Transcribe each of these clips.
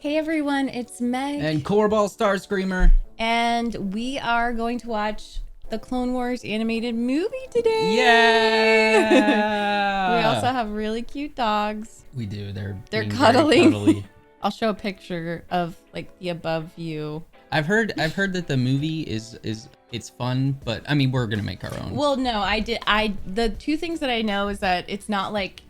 Hey everyone, it's Meg. And Corball Starscreamer. And we are going to watch the Clone Wars animated movie today. Yeah! We also have really cute dogs. We do. They're cuddling. I'll show a picture of like the above view. I've heard that the movie is it's fun, but I mean we're gonna make our own. Well, no, the two things that I know is that it's not like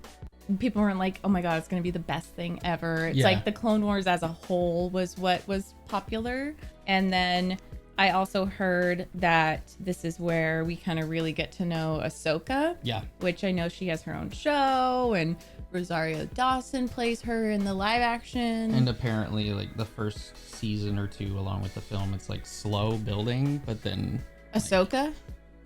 people weren't like, oh my god, it's gonna be the best thing ever. It's like the Clone Wars as a whole was what was popular. And then I also heard that this is where we kind of really get to know Ahsoka. Yeah. Which I know she has her own show, and Rosario Dawson plays her in the live action. And apparently like the first season or two along with the film, it's like slow building, but then Ahsoka? Like,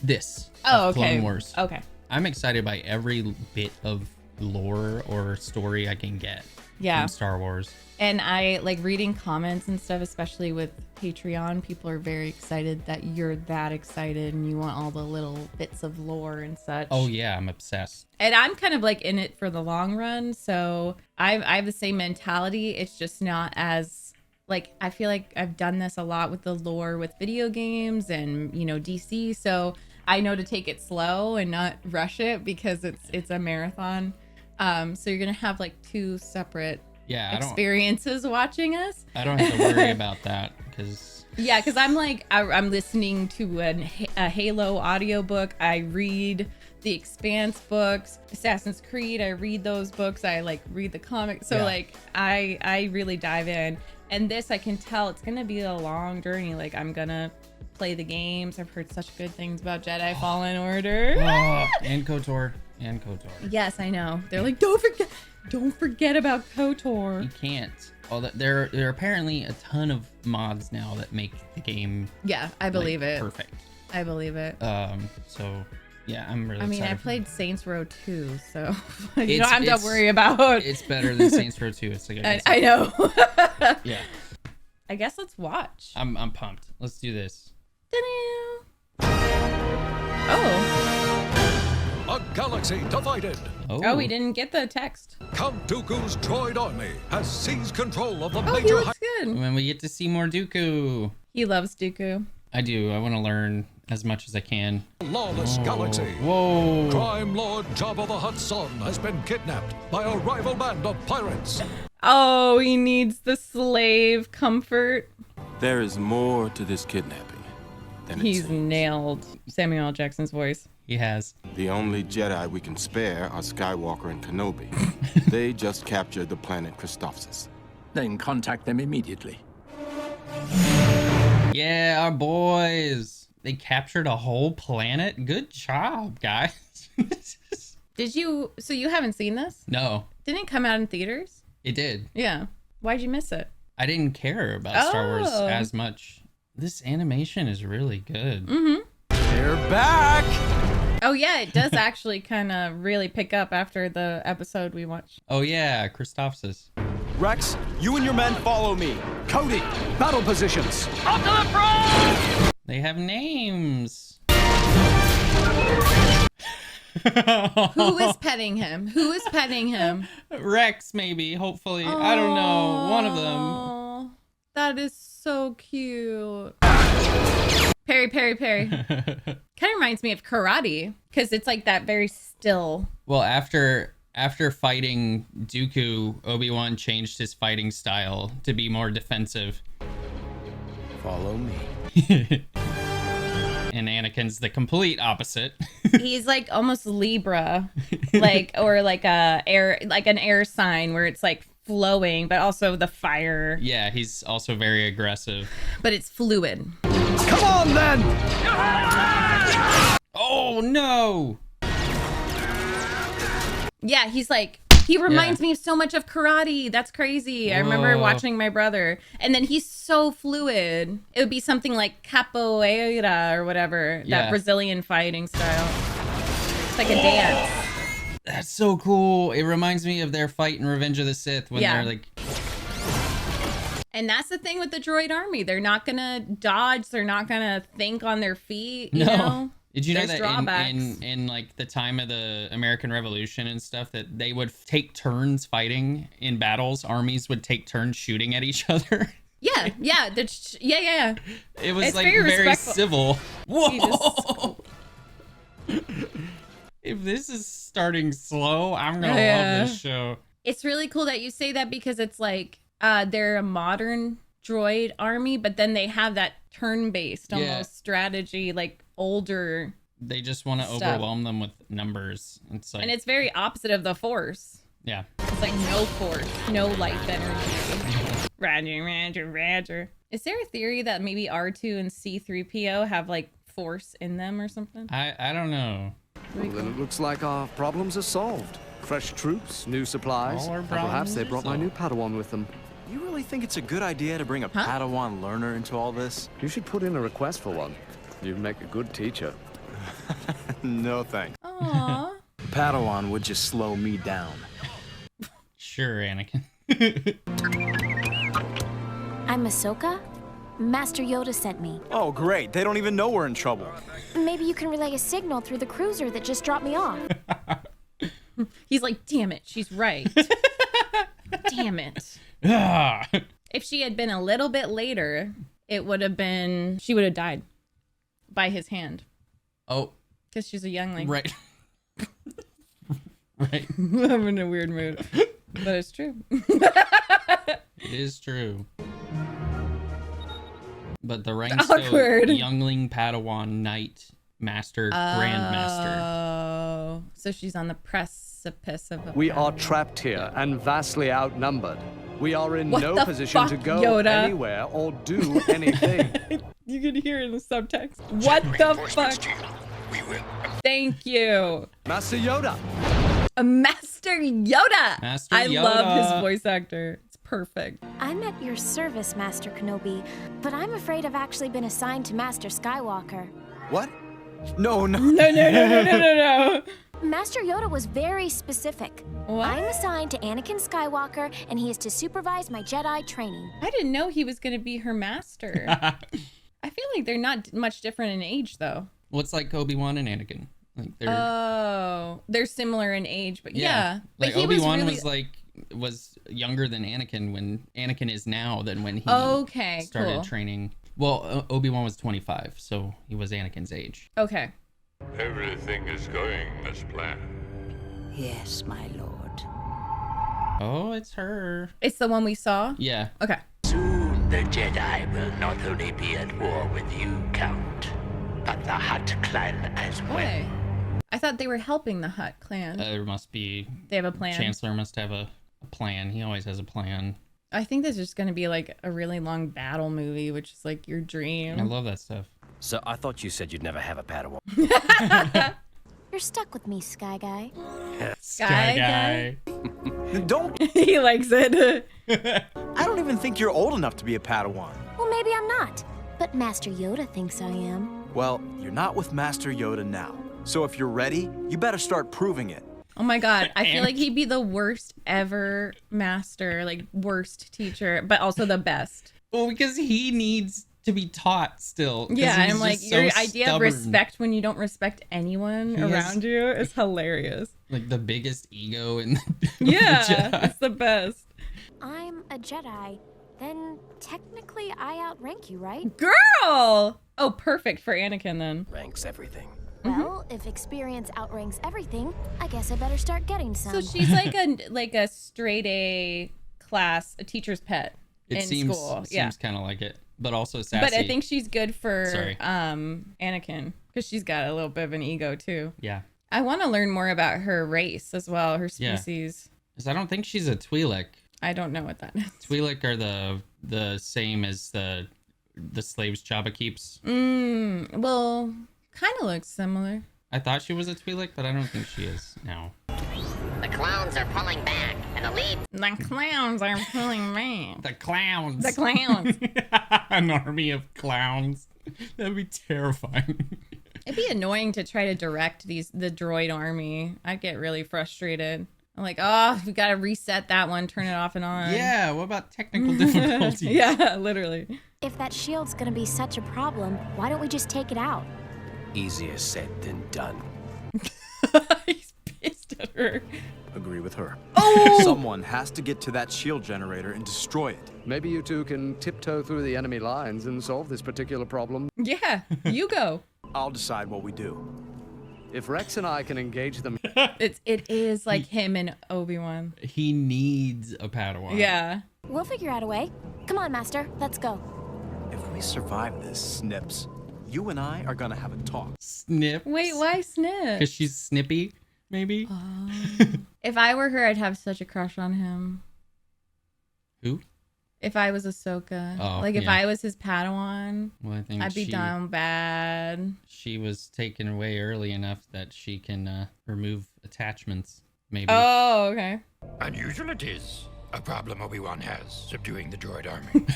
this. Oh, okay. Clone Wars. Okay. I'm excited by every bit of lore or story I can get from Star Wars. And I like reading comments and stuff, especially with Patreon. People are very excited that you're that excited and you want all the little bits of lore and such. Oh yeah, I'm obsessed. And I'm kind of like in it for the long run, so I have the same mentality. It's just not as like, I feel like I've done this a lot with the lore with video games and, you know, DC, so I know to take it slow and not rush it because it's a marathon. So you're gonna have like two separate experiences watching us. I don't have to worry about that because I'm like I'm listening to a Halo audiobook. I read the Expanse books, Assassin's Creed. I read those books. I like read the comics. So like I really dive in. And this, I can tell it's gonna be a long journey. Like I'm gonna play the games. I've heard such good things about Jedi Fallen Order. And KOTOR. Yes, I know. They're like, don't forget about KOTOR. You can't. There are apparently a ton of mods now that make the game. Yeah, I believe it. Perfect. I believe it. So yeah, I'm really. I mean, excited I played Saints Row 2, so you don't have to worry about. It's better than Saints Row 2. It's like I know. Yeah. I guess let's watch. I'm pumped. Let's do this. Oh. A galaxy divided. Oh, we didn't get the text. Count Dooku's droid army has seized control of the major. He looks good. When we get to see more Dooku. He loves Dooku. I do. I want to learn as much as I can. Lawless galaxy. Whoa. Crime Lord Jabba the Hutt's son has been kidnapped by a rival band of pirates. Oh, he needs the slave comfort. There is more to this kidnapping than He's nailed Samuel L. Jackson's voice. He has. The only Jedi we can spare are Skywalker and Kenobi. They just captured the planet Christophsis. Then contact them immediately. Yeah, our boys. They captured a whole planet. Good job, guys. So you haven't seen this? No. Didn't it come out in theaters? It did. Yeah. Why'd you miss it? I didn't care about Star Wars as much. This animation is really good. Mm-hmm. They're back! Oh yeah, it does actually kind of really pick up after the episode we watched. Oh yeah, Christophsis. Rex, you and your men follow me. Cody, battle positions. Up to the front! They have names. Who is petting him? Who is petting him? Rex, maybe, hopefully. I don't know. One of them. That is so cute. Perry. Kind of reminds me of karate because it's like that very still. Well, after fighting Dooku, Obi-Wan changed his fighting style to be more defensive. Follow me. And Anakin's the complete opposite. He's like almost Libra, or like an air sign where it's like flowing, but also the fire. Yeah, he's also very aggressive. But it's fluid. Come on then! Oh no! Yeah, he reminds me so much of karate. That's crazy. Whoa. I remember watching my brother, and then he's so fluid. It would be something like capoeira or whatever, that Brazilian fighting style. It's like a dance. That's so cool. It reminds me of their fight in Revenge of the Sith when they're like... And that's the thing with the droid army. They're not going to dodge. They're not going to think on their feet, you know? Did you know There's that drawbacks. in like the time of the American Revolution and stuff that they would take turns fighting in battles? Armies would take turns shooting at each other. Yeah. Yeah. It was It's like very very respectful. civil. Whoa! Jesus. If this is starting slow, I'm gonna Yeah. love this show. It's really cool that you say that because it's like they're a modern droid army, but then they have that turn-based almost strategy, like older. They just want to Stuff. overwhelm them with numbers. It's like, And it's very opposite of the Force. yeah. It's like no force, no life energy. Roger. Is there a theory that maybe R2 and C-3PO have like force in them or something? I don't know. Well, then it looks like our problems are solved. Fresh troops, new supplies, All our and perhaps they problems brought are my new Padawan with them. You really think it's a good idea to bring a Huh? Padawan learner into all this? You should put in a request for one. You'd make a good teacher. No thanks. Aww. Padawan would just slow me down. Sure, Anakin. I'm Ahsoka. Master Yoda sent me. Oh, great. They don't even know we're in trouble. Maybe you can relay a signal through the cruiser that just dropped me off. He's like, damn it, she's right. Damn it. Ah. If she had been a little bit later, it would have been, she would have died by his hand. Oh, Because she's a youngling. right. Right. I'm in a weird mood. But it's true. It is true. But the ranks Awkward. go Youngling, Padawan, Knight, Master, Grandmaster. Oh. So she's on the precipice of a We are trapped here and vastly outnumbered. We are in What no the position to fuck, go Yoda? anywhere or do anything. You can hear it in the subtext. What the fuck? Thank you. Master Yoda! Master Yoda. Master I love Yoda. his voice actor. It's perfect. I'm at your service, Master Kenobi, but I'm afraid I've actually been assigned to Master Skywalker. What? No. No. Master Yoda was very specific. What? I'm assigned to Anakin Skywalker, and he is to supervise my Jedi training. I didn't know he was going to be her master. I feel like they're not much different in age, though. What's like Obi-Wan and Anakin? Like They're similar in age, but yeah. Like But he Obi-Wan really... was younger than Anakin when Anakin is now than when he started cool. training. Well, Obi-Wan was 25, so he was Anakin's age. Okay. Everything is going as planned. Yes, my lord. Oh, it's her. It's the one we saw? Yeah. Okay. Soon the Jedi will not only be at war with you, Count, but the Hutt clan as well. Why? I thought they were helping the Hutt clan. There must be. They have a plan. Chancellor must have a plan. He always has a plan. I think this is going to be like a really long battle movie, which is like your dream. I love that stuff. So I thought you said you'd never have a Padawan. You're stuck with me, Sky Guy. Sky Don't. He likes it. I don't even think you're old enough to be a Padawan. Well, maybe I'm not, but Master Yoda thinks I am. Well, you're not with Master Yoda now. So if you're ready, you better start proving it. Oh my god, I feel like he'd be the worst ever master, like worst teacher, but also the best. Well, because he needs to be taught still. 'Cause Yeah, he's and like just so your idea of stubborn. respect when you don't respect anyone He has- around you is hilarious. Like the biggest ego in the Yeah, Jedi. it's the best. I'm a Jedi. Then technically I outrank you, right? Girl! Oh, perfect for Anakin then. Ranks everything. Well, if experience outranks everything, I guess I better start getting some. So she's like a straight A class, a teacher's pet It in seems school. Yeah. kind of like it, but also sassy. But I think she's good for Sorry. Anakin because she's got a little bit of an ego too. Yeah. I want to learn more about her race as well, her Yeah. species. Because I don't think she's a Twi'lek. I don't know what that is. Twi'lek are the same as the slaves Jabba keeps. Well, kind of looks similar. I thought she was a Twi'lek, but I don't think she is now. The clones are pulling back, and the lead... The clowns are pulling back. The clowns. The clowns. An army of clowns. That'd be terrifying. It'd be annoying to try to direct the droid army. I'd get really frustrated. I'm like, oh, we gotta reset that one, turn it off and on. Yeah, what about technical difficulties? Yeah, literally. If that shield's gonna be such a problem, why don't we just take it out? Easier said than done. He's pissed at her. Agree with her. Oh! Someone has to get to that shield generator and destroy it. Maybe you two can tiptoe through the enemy lines and solve this particular problem. Yeah, you go. I'll decide what we do. If Rex and I can engage them... It is like him and Obi-Wan. He needs a Padawan. Yeah. We'll figure out a way. Come on, Master. Let's go. If we survive this, Snips, you and I are gonna have a talk. Snip. Wait, why Snip? Because she's snippy, maybe? If I were her, I'd have such a crush on him. Who? If I was Ahsoka. Oh, like, if yeah. I was his Padawan, Well, I think I'd be down bad. She was taken away early enough that she can remove attachments, maybe. Oh, okay. Unusual it is. A problem Obi-Wan has, subduing the droid army.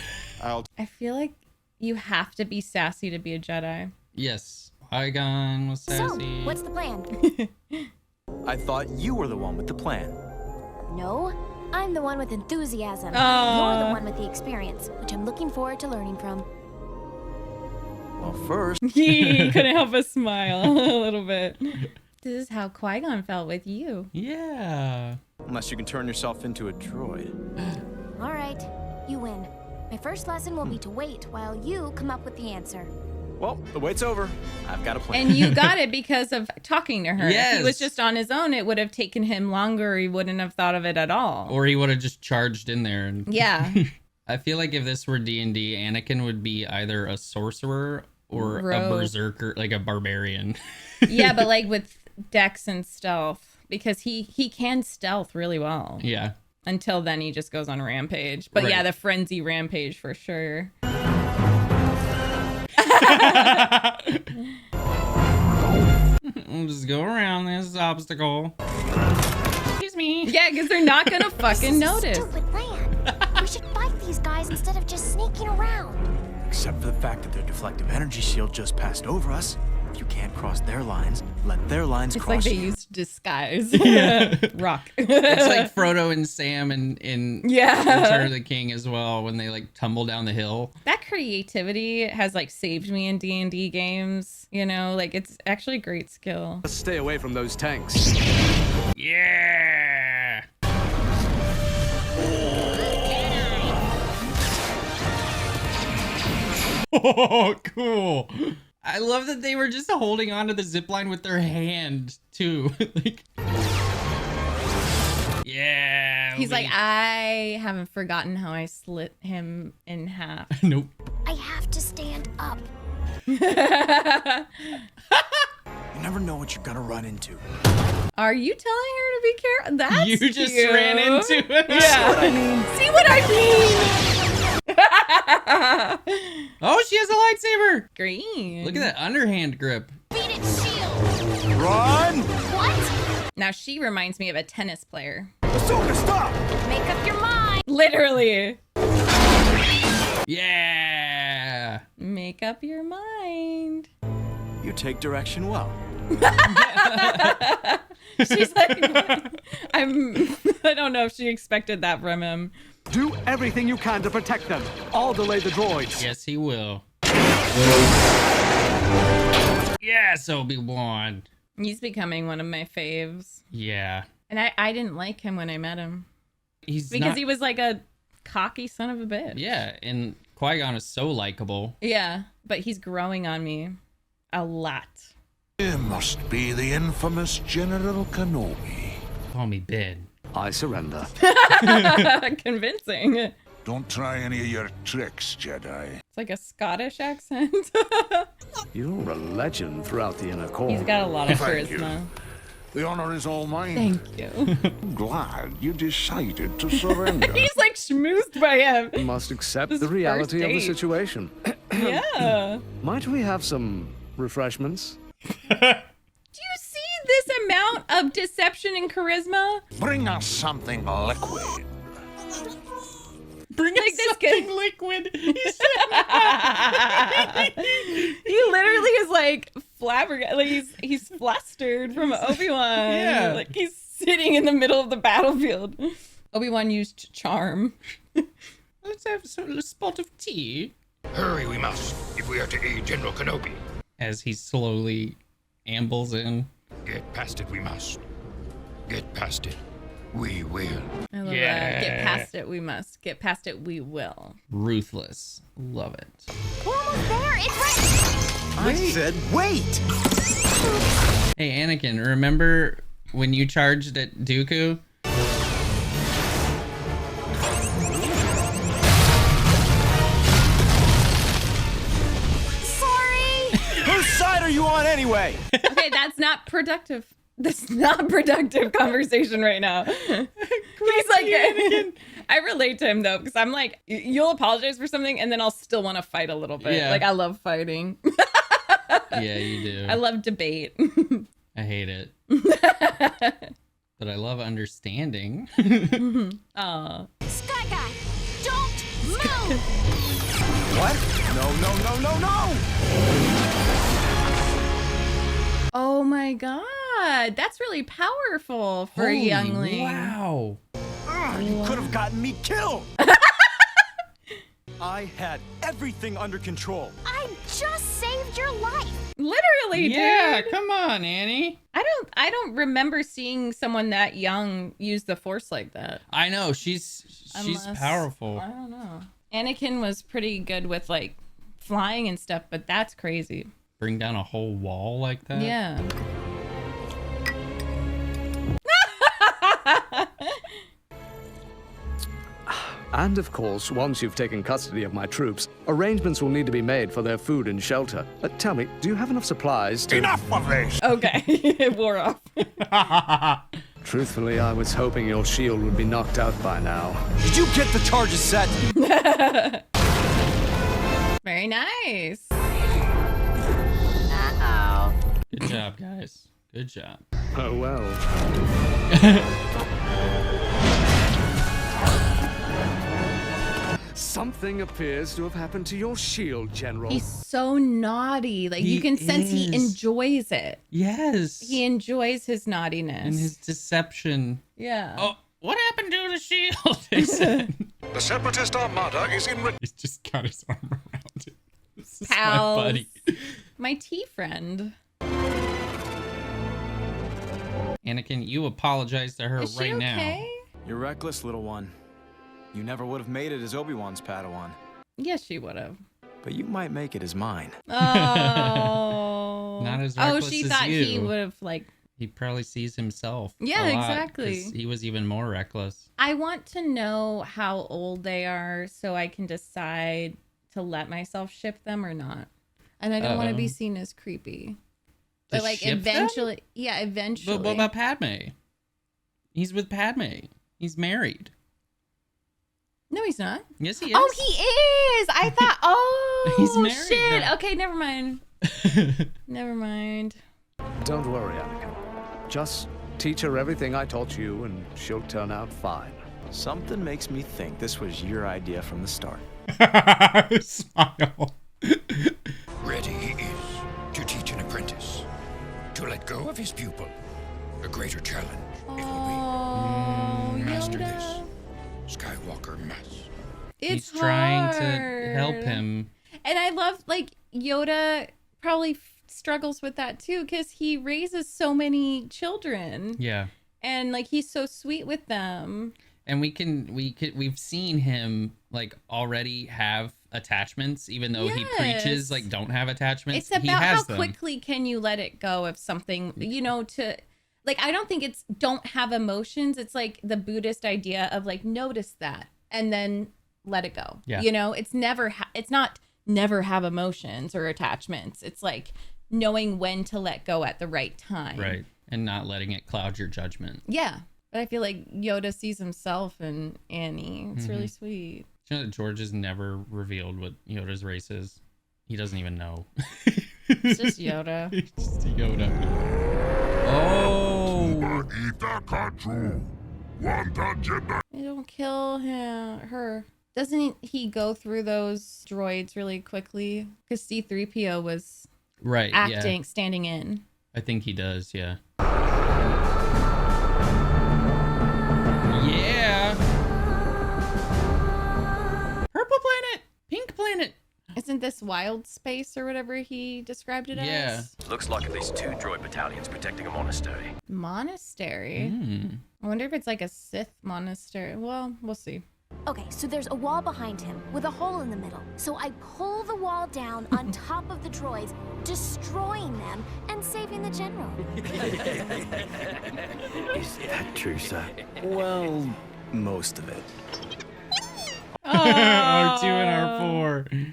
I feel like you have to be sassy to be a Jedi. Yes. Qui-Gon was sassy. So, what's the plan? I thought you were the one with the plan. No, I'm the one with enthusiasm. Aw. You're the one with the experience, which I'm looking forward to learning from. Well, first... He couldn't help but smile a little bit. This is how Qui-Gon felt with you. Yeah. Unless you can turn yourself into a droid. All right, you win. My first lesson will be to wait while you come up with the answer. Well, the wait's over. I've got a plan. And you got it because of talking to her. Yes. If he was just on his own, it would have taken him longer. He wouldn't have thought of it at all. Or he would have just charged in there. And Yeah. I feel like if this were D&D, Anakin would be either a sorcerer or a Rogue. berserker, like a barbarian. Yeah, but like with dex and stealth, because he can stealth really well. Yeah. Until then, he just goes on a rampage. But yeah, Right. the frenzy rampage for sure. We'll just go around this obstacle. Excuse me. Yeah, because they're not gonna fucking notice. Stupid plan. We should fight these guys instead of just sneaking around. Except for the fact that their deflective energy shield just passed over us. If you can't cross their lines, let their lines It's cross like they you. used disguise. Rock. It's like Frodo and Sam in Yeah. Return of the King as well, when they like tumble down the hill. That creativity has like saved me in D&D games. You know, like it's actually a great skill. Let's stay away from those tanks. Yeah. Oh, cool. I love that they were just holding onto the zip line with their hand too. Like, yeah. He's like, I haven't forgotten how I slit him in half. Nope. I have to stand up. You never know what you're gonna run into. Are you telling her to be careful? That's You just cute. ran into it. Yeah. See what I mean? Oh, she has a lightsaber. Green. Look at that underhand grip. Beat it, shield. Run! What? Now she reminds me of a tennis player. Ahsoka, stop! Make up your mind. Literally. Yeah. Make up your mind. You take direction well. She's like, I don't know if she expected that from him. Do everything you can to protect them. I'll delay the droids. Yes, he will. Yes, Obi-Wan. He's becoming one of my faves. Yeah. And I didn't like him when I met him. He's Because not... he was like a cocky son of a bitch. Yeah, and Qui-Gon is so likable. Yeah, but he's growing on me a lot. It must be the infamous General Kenobi. Call me Ben. I surrender. Convincing. Don't try any of your tricks, Jedi. It's like a Scottish accent. You're a legend throughout the inner core. He's got a lot of Thank you. charisma. The honor is all mine. Thank you. I'm glad you decided to surrender. He's like schmoozed by him. You must accept This the is reality first of the date. situation. Yeah. Might we have some refreshments? Do you see this amount of deception and charisma? Bring us something liquid. Bring Like us this something kid. liquid. He literally is like flabbergasted. Like he's flustered from Obi-Wan. Yeah. Like he's sitting in the middle of the battlefield. Obi-Wan used charm. Let's have a spot of tea. Hurry, we must, if we are to aid General Kenobi. as he slowly ambles in. Get past it, we must. Get past it, we will. I love that. Get past it, we must. Get past it, we will. Ruthless. Love it. We're almost there. It's right. I said wait. Hey, Anakin, remember when you charged at Dooku? Whose side are you on anyway? Okay, that's not productive. That's not productive conversation right now. He's like, I relate to him though, because I'm like, you'll apologize for something and then I'll still want to fight a little bit. Yeah. Like, I love fighting. Yeah, you do. I love debate. I hate it. But I love understanding. Aw. Sky Guy, don't move! What? No. Oh my god, that's really powerful for a youngling. Wow. You could have gotten me killed. I had everything under control. I just saved your life. Literally, Yeah, dude. come on, Annie. I don't remember seeing someone that young use the Force like that. I know, she's powerful. I don't know. Anakin was pretty good with like flying and stuff, but that's crazy. Bring down a whole wall like that? Yeah. And of course, once you've taken custody of my troops, arrangements will need to be made for their food and shelter. Tell me, do you have enough supplies to... Enough of this! Okay, it wore off. Truthfully, I was hoping your shield would be knocked out by now. Did you get the charges set? Very nice. Uh-oh. Good job, guys. Good job. Oh, well. Something appears to have happened to your shield, General. He's so naughty. Like, you He can sense he is. enjoys it. Yes. He enjoys his naughtiness. And his deception. Yeah. Oh, what happened to the shield? They said. The Separatist Armada is in... He's just got his arm around it. This is Pals. my buddy. My tea friend. Anakin, you apologize to her Is she right now. okay? You're reckless, little one. You never would have made it as Obi-Wan's Padawan. Yes, she would have. But you might make it as mine. Oh. Not as Oh, reckless she as thought you. he would have, like... He probably sees himself. Yeah, a lot, exactly. 'cause he was even more reckless. I want to know how old they are so I can decide to let myself ship them or not. And I don't want to be seen as creepy. But To like ship eventually, them? yeah, eventually. But what about Padme? He's with Padme. He's married. No, he's not. Yes, he is. Oh, he is. I thought. Oh, He's married shit. now. Okay, never mind. Never mind. Don't worry, Anakin. Just teach her everything I taught you, and she'll turn out fine. Something makes me think this was your idea from the start. Smile. Ready he is to teach an apprentice, to let go of his pupil. A greater challenge it will Oh, be. Master Yoda. this. Skywalker must. It's He's trying to hard. help him. And I love, like, Yoda probably struggles with that too, because he raises so many children. Yeah. And like he's so sweet with them. And we've seen him like already have attachments, even though he preaches like don't have attachments. It's he about has how them. quickly can you let it go of something, you know, to like, I don't think it's don't have emotions. It's like the Buddhist idea of like, notice that and then let it go. Yeah. You know, it's never, it's not never have emotions or attachments. It's like knowing when to let go at the right time. Right. And not letting it cloud your judgment. Yeah. But I feel like Yoda sees himself in Annie. It's really sweet. You know that George has never revealed what Yoda's race is? He doesn't even know. It's just Yoda. It's just Yoda. Oh! They don't kill her. Doesn't he go through those droids really quickly? Because C-3PO was Right, acting, standing in. I think he does, yeah. Purple planet! Pink planet! Isn't this wild space or whatever he described it as? Looks like at least 2 droid battalions protecting a monastery. Monastery? I wonder if it's like a Sith monastery. Well, we'll see. Okay, so there's a wall behind him with a hole in the middle. So I pull the wall down on top of the droids, destroying them and saving the general. Is that true, sir? Well, most of it. R2 and R4.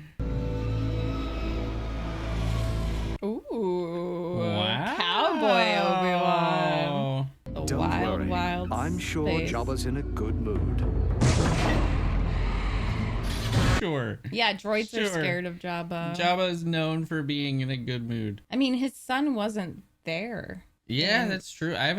Ooh. Wow. Cowboy Obi-Wan. The Don't wild, worry. wild I'm sure space. Jabba's in a good mood. Sure. Yeah, droids are scared of Jabba. Jabba is known for being in a good mood. I mean, his son wasn't there. Yeah, that's true. I've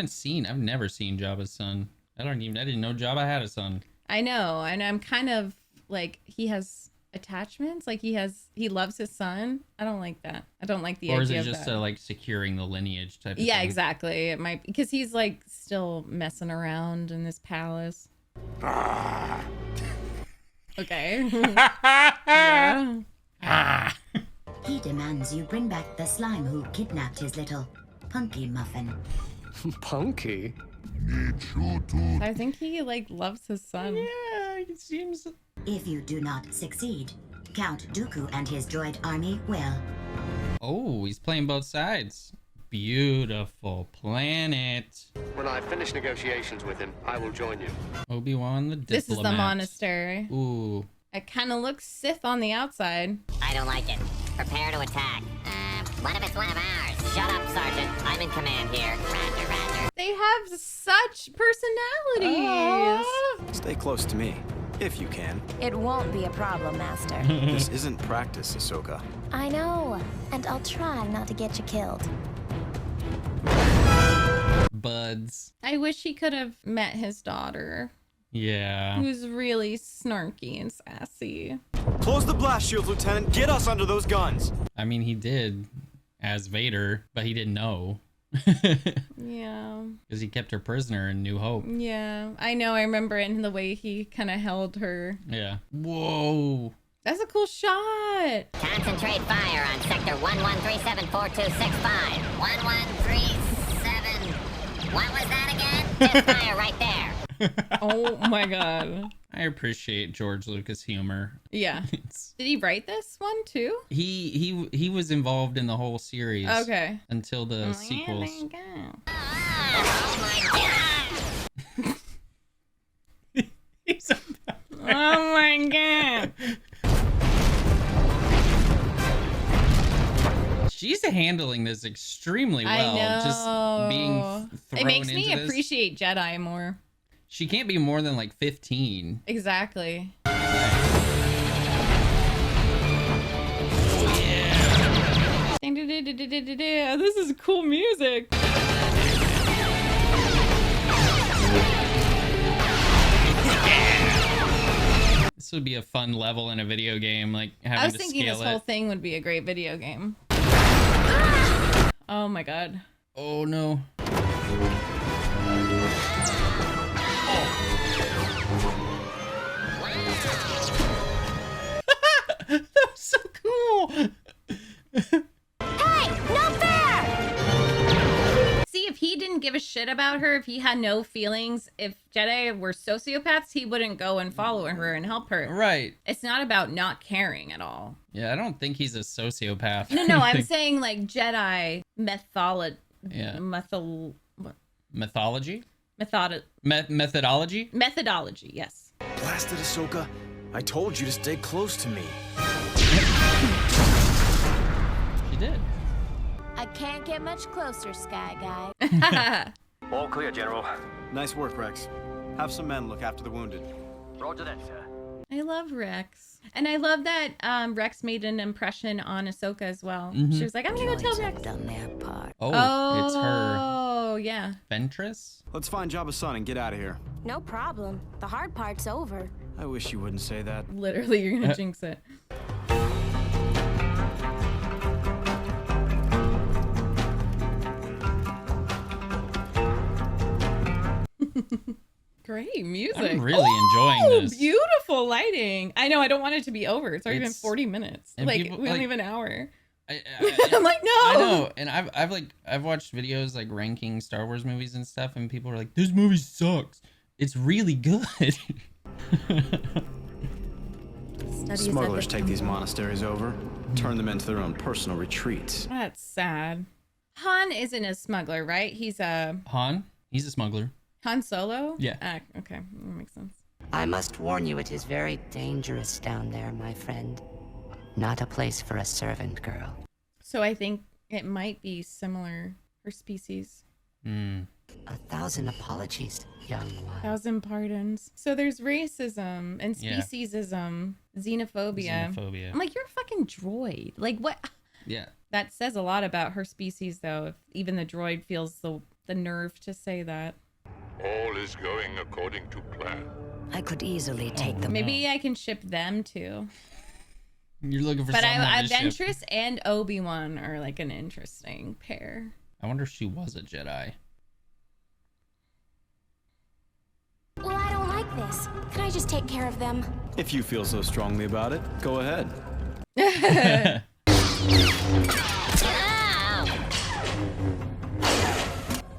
never seen Jabba's son. I didn't know Jabba had a son. I know, and I'm kind of like, he has attachments, like he loves his son. I don't like that. I don't like the idea of that. Or is it just like securing the lineage type of Yeah, thing? exactly. It might, because he's like still messing around in this palace. Okay. Yeah. He demands you bring back the slime who kidnapped his little punky muffin. Punky? I think he like loves his son. Yeah, it seems. If you do not succeed, Count Dooku and his droid army will. Oh, he's playing both sides. Beautiful planet. When I finish negotiations with him, I will join you. Obi-Wan the diplomat. This is the monastery. Ooh. It kind of looks Sith on the outside. I don't like it. Prepare to attack. What if it's one of ours? Shut up, Sergeant. I'm in command here. Roger, roger. They have such personalities. Stay close to me, if you can. It won't be a problem, Master. This isn't practice, Ahsoka. I know, and I'll try not to get you killed. Buds. I wish he could have met his daughter, Yeah. who's really snarky and sassy. Close the blast shields, Lieutenant. Get us under those guns. I mean, he did as Vader, but he didn't know. Yeah. Because he kept her prisoner in New Hope. Yeah, I know. I remember it in the way he kind of held her. Yeah. Whoa. That's a cool shot. Concentrate fire on sector 11374265. 1137. What was that again? Just fire right there. Oh my god. I appreciate George Lucas humor. Yeah. Did he write this one too? He was involved in the whole series. Okay. Until the sequels. Oh my god. Oh my god. She's handling this extremely well. I know. Just being thrown it makes me into this. appreciate Jedi more. She can't be more than like 15. Exactly. Yeah. This is cool music. This would be a fun level in a video game, like having I was to thinking scale this whole it. thing would be a great video game. Oh my god. Oh no. That was so cool. Hey, no fair! See, if he didn't give a shit about her, if he had no feelings, if Jedi were sociopaths, he wouldn't go and follow her and help her. Right. It's not about not caring at all. Yeah, I don't think he's a sociopath. No, I'm saying like Jedi Yeah. Mythology? Methodology? Methodology, yes. Blasted Ahsoka. I told you to stay close to me. She did. I can't get much closer, Sky Guy. All clear, General. Nice work, Rex. Have some men look after the wounded. Roger that, sir. I love Rex. And I love that Rex made an impression on Ahsoka as well. She was like, I'm gonna go tell Rex. Done their part. Oh, it's her. Oh, yeah. Ventress? Let's find Jabba's son and get out of here. No problem. The hard part's over. I wish you wouldn't say that. Literally, you're gonna jinx it. Great music. I'm really enjoying this. Beautiful lighting. I know. I don't want it to be over. It's already been 40 minutes. And Like, people, we don't even an hour. I'm like, no. I know, and I've watched videos like ranking Star Wars movies and stuff, and people are like, "This movie sucks." It's really good. Smugglers take these monasteries over, turn them into their own personal retreats. That's sad. Han isn't a smuggler, right? He's a Han. He's a smuggler. Han Solo. Yeah. Okay, that makes sense. I must warn you, it is very dangerous down there, my friend. Not a place for a servant girl. So I think it might be similar. Her species. 1,000 apologies, young one. 1,000 pardons. So there's racism and speciesism, xenophobia. I'm like, you're a fucking droid. Like, what? Yeah. That says a lot about her species, though. If even the droid feels the nerve to say that. All is going according to plan. I could easily take them. Maybe I can ship them too. You're looking for but someone to ship. Ventress and Obi-Wan are like an interesting pair. I wonder if she was a Jedi. Well, I don't like this. Can I just take care of them? If you feel so strongly about it, go ahead.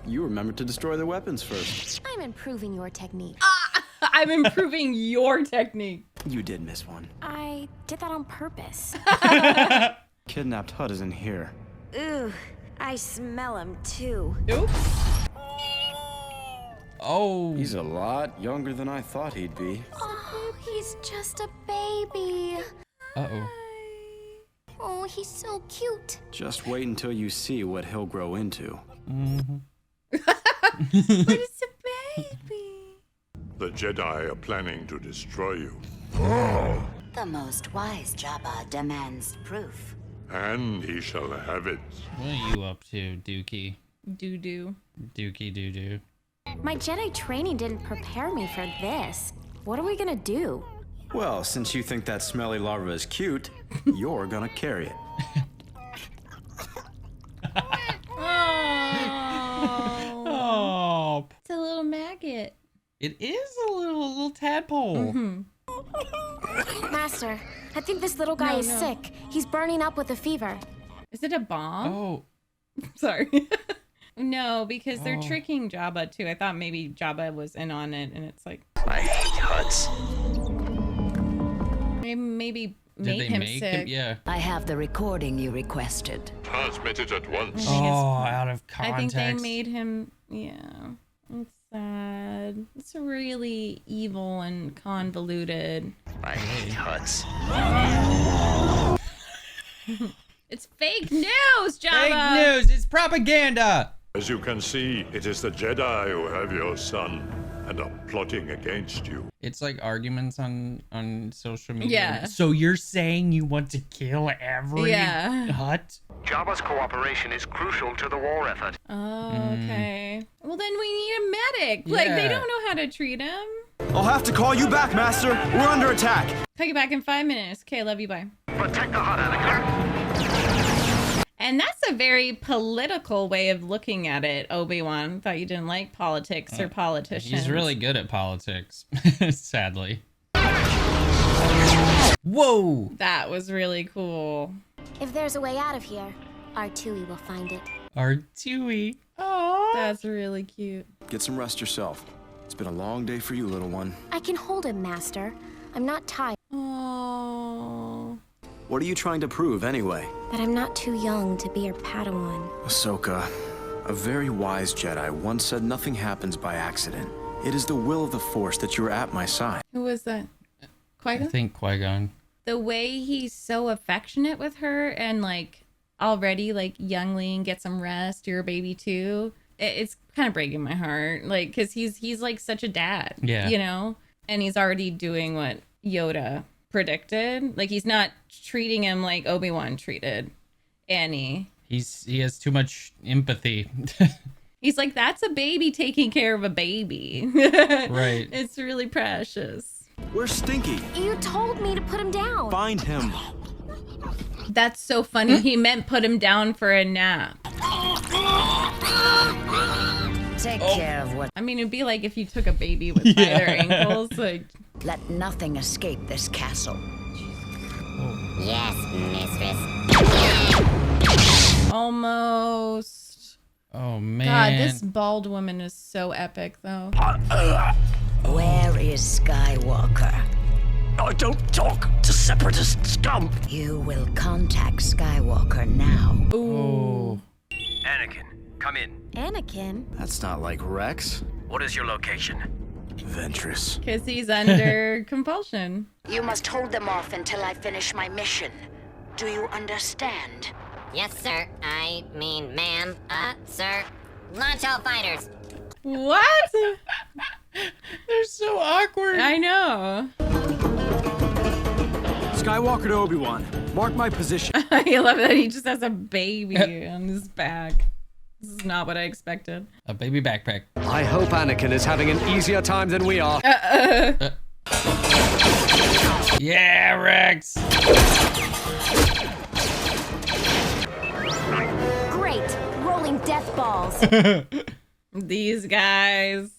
You remembered to destroy their weapons first. I'm improving your technique. I'm improving your technique. You did miss one. I did that on purpose. Kidnapped Hut isn't here. Ooh, I smell him too. Oops. Oh. He's a lot younger than I thought he'd be. Oh, he's just a baby. Uh-oh. Oh, he's so cute. Just wait until you see what he'll grow into. But it's a baby. The Jedi are planning to destroy you. The most wise Jabba demands proof. And he shall have it. What are you up to, Dookie? Doo-doo. Dookie doo-doo. My Jedi training didn't prepare me for this. What are we gonna do? Well, since you think that smelly larva is cute, you're gonna carry it. Oh. It's a little maggot. It is a little tadpole. Master, I think this little guy is sick. He's burning up with a fever. Is it a bomb? Oh. Sorry. No, because they're tricking Jabba too. I thought maybe Jabba was in on it, and it's like I hate huts. maybe Did made they him make sick. him? Yeah. I have the recording you requested. Transmit it at once. Oh, out of context. I think they made him. Yeah, it's sad. It's really evil and convoluted. I hate huts. It's fake news, Jabba. Fake news. It's propaganda. As you can see, it is the Jedi who have your son and are plotting against you. It's like arguments on social media. Yeah. So you're saying you want to kill every hut? Jabba's cooperation is crucial to the war effort. Oh, okay. Well, then we need a medic. Like, they don't know how to treat him. I'll have to call you back, Master. We're under attack. Call you back in 5 minutes. Okay, love you, bye. Protect the hut, Anakin. And that's a very political way of looking at it, Obi-Wan. Thought you didn't like politics or politicians. He's really good at politics, sadly. Whoa! That was really cool. If there's a way out of here, R2E will find it. R2E. Oh, that's really cute. Get some rest yourself. It's been a long day for you, little one. I can hold him, Master. I'm not tired. Oh. What are you trying to prove, anyway? That I'm not too young to be your Padawan. Ahsoka, a very wise Jedi once said nothing happens by accident. It is the will of the Force that you're at my side. Who was that? Qui-Gon? I think Qui-Gon. The way he's so affectionate with her and like already like youngling, get some rest, you're a baby too. It's kind of breaking my heart. Like, because he's like such a dad, you know? And he's already doing what Yoda predicted. Like, he's not treating him like Obi-Wan treated Annie. He has too much empathy. He's like, that's a baby taking care of a baby. Right. It's really precious. Where's Stinky? You told me to put him down. Find him. That's so funny. He meant put him down for a nap. take care of what... I mean, it'd be like if you took a baby with by their ankles. Like, let nothing escape this castle. Yes, mistress. almost. Oh, man. God, this bald woman is so epic, though. Where is Skywalker? I don't talk to separatist scum. You will contact Skywalker now. Ooh. Anakin, come in. Anakin? That's not like Rex. What is your location? Ventress. Because he's under compulsion. You must hold them off until I finish my mission. Do you understand? Yes, sir. I mean, ma'am. Sir. Launch all fighters. What? They're so awkward. I know. Skywalker to Obi-Wan. Mark my position. I love that he just has a baby on his back. This is not what I expected. A baby backpack. I hope Anakin is having an easier time than we are. Yeah, Rex. Great. Rolling death balls. These guys.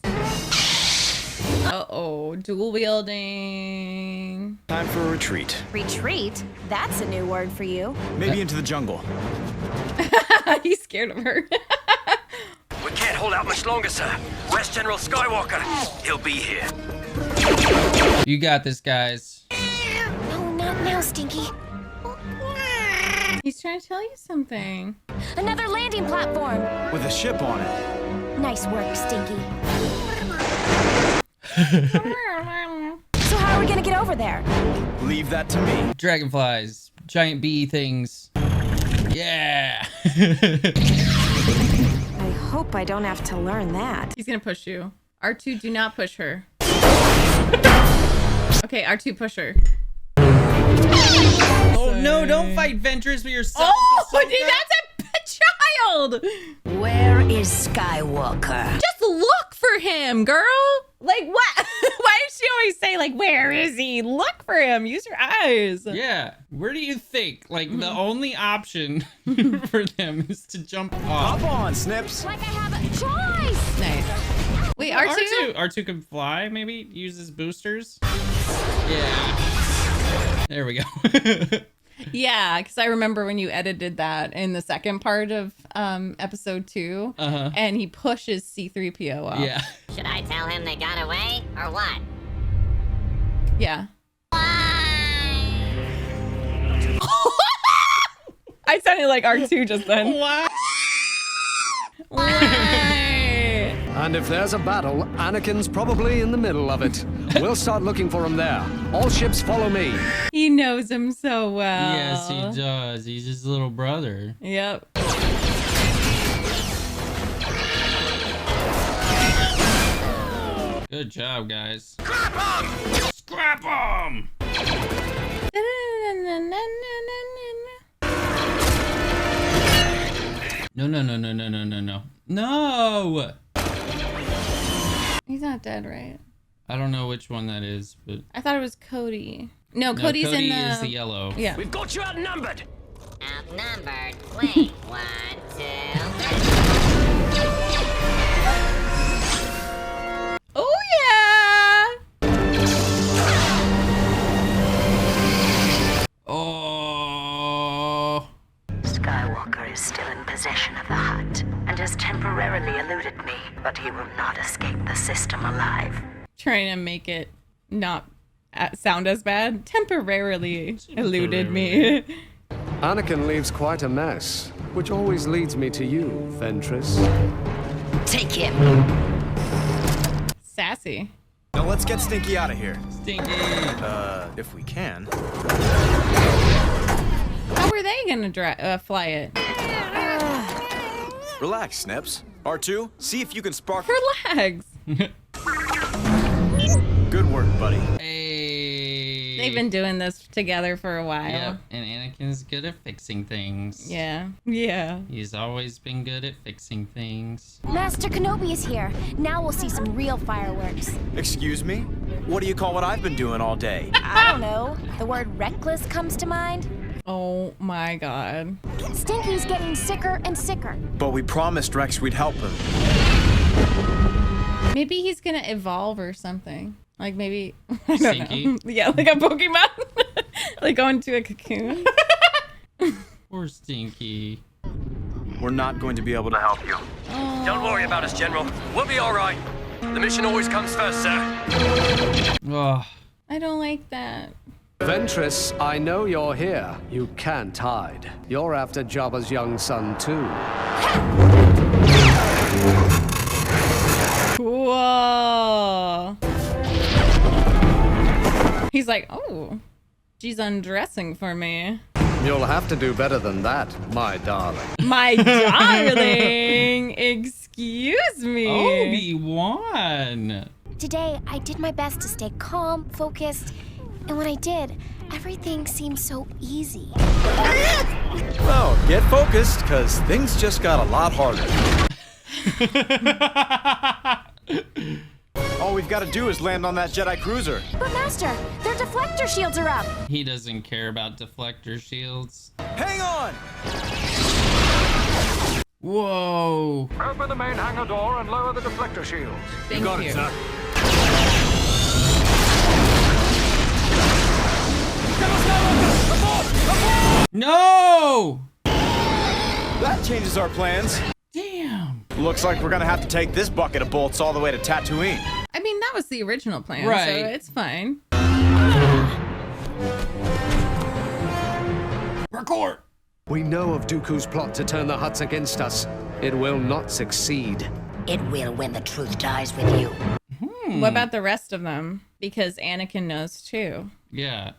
Uh-oh. Dual wielding. Time for a retreat. Retreat? That's a new word for you. Maybe into the jungle. He's scared of her. We can't hold out much longer, sir. Where's General Skywalker? He'll be here. You got this, guys. No, not now, Stinky. He's trying to tell you something. Another landing platform. With a ship on it. Nice work, Stinky. So how are we gonna get over there? Leave that to me. Dragonflies. Giant bee things. Yeah. I hope I don't have to learn that. He's gonna push you. R2, do not push her. Okay, R2, push her. Oh no, don't fight Ventress with yourself. Oh, dude, that's a child. Where is Skywalker? Just look for him, girl. Like, what? Why does she always say, like, where is he? Look for him. Use your eyes. Yeah. Where do you think? Like, the only option for them is to jump off. Hop on, Snips. Like I have a choice. Nice. Wait, R2? R2 can fly, maybe? Use his boosters? Yeah. There we go. Yeah, because I remember when you edited that in the second part of episode 2, and he pushes C-3PO off. Yeah. Should I tell him they got away, or what? Yeah. Why? I sounded like R2 just then. Why? And if there's a battle, Anakin's probably in the middle of it. We'll start looking for him there. All ships follow me. He knows him so well. Yes, he does. He's his little brother. Yep. Good job, guys. Scrap him! Scrap him! No. No! He's not dead, right? I don't know which one that is, but... I thought it was Cody. No, No, Cody's Cody in the... is the yellow. Yeah. We've got you outnumbered. Outnumbered? Wait, 1, 2, 3. Oh, yeah! Oh... Skywalker is still in possession of the hut and has temporarily eluded me, but he will not escape the system alive. Trying to make it not sound as bad. Temporarily eluded me. Anakin leaves quite a mess, which always leads me to you, Ventress. Take him. Sassy. Now let's get Stinky out of here. Stinky! If we can. How were they gonna fly it? Relax, Snips. R2, see if you can spark... Relax. Good work, buddy. Hey! They've been doing this together for a while. Yep, and Anakin's good at fixing things. Yeah. Yeah. He's always been good at fixing things. Master Kenobi is here. Now we'll see some real fireworks. Excuse me? What do you call what I've been doing all day? I don't know. The word reckless comes to mind. Oh my god. Stinky's getting sicker and sicker. But we promised Rex we'd help him. Maybe he's gonna evolve or something. Like maybe I don't Stinky? know. Yeah, like a Pokemon. Like go into a cocoon. Poor Stinky. We're not going to be able to help you. Don't worry about us, General. We'll be all right. The mission always comes first, sir. Ugh. I don't like that. Ventress, I know you're here. You can't hide. You're after Jabba's young son, too. Whoa. He's like, oh, she's undressing for me. You'll have to do better than that, my darling. My darling, excuse me. Obi-Wan. Today, I did my best to stay calm, focused, and when I did, everything seemed so easy. Well, get focused, because things just got a lot harder. All we've got to do is land on that Jedi cruiser. But Master, their deflector shields are up. He doesn't care about deflector shields. Hang on! Whoa. Open the main hangar door and lower the deflector shields. Thank you. Got you. it, sir. No! That changes our plans. Damn. Looks like we're gonna have to take this bucket of bolts all the way to Tatooine. I mean, that was the original plan, Right. so it's fine. Record. We know of Dooku's plot to turn the Hutts against us. It will not succeed. It will when the truth dies with you. What about the rest of them? Because Anakin knows too. Yeah.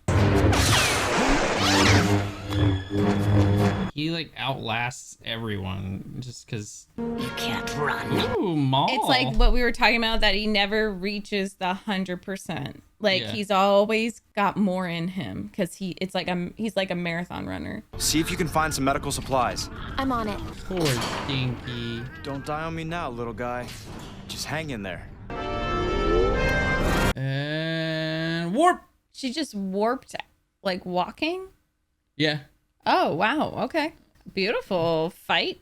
He like outlasts everyone just because. You can't run. Ooh, Maul. It's like what we were talking about, that he never reaches the 100%. Like Yeah. he's always got more in him because he's like a marathon runner. See if you can find some medical supplies. I'm on it. Poor Stinky. Don't die on me now, little guy. Just hang in there. And warp. She just warped, like walking. Yeah. Oh wow. Okay. Beautiful fight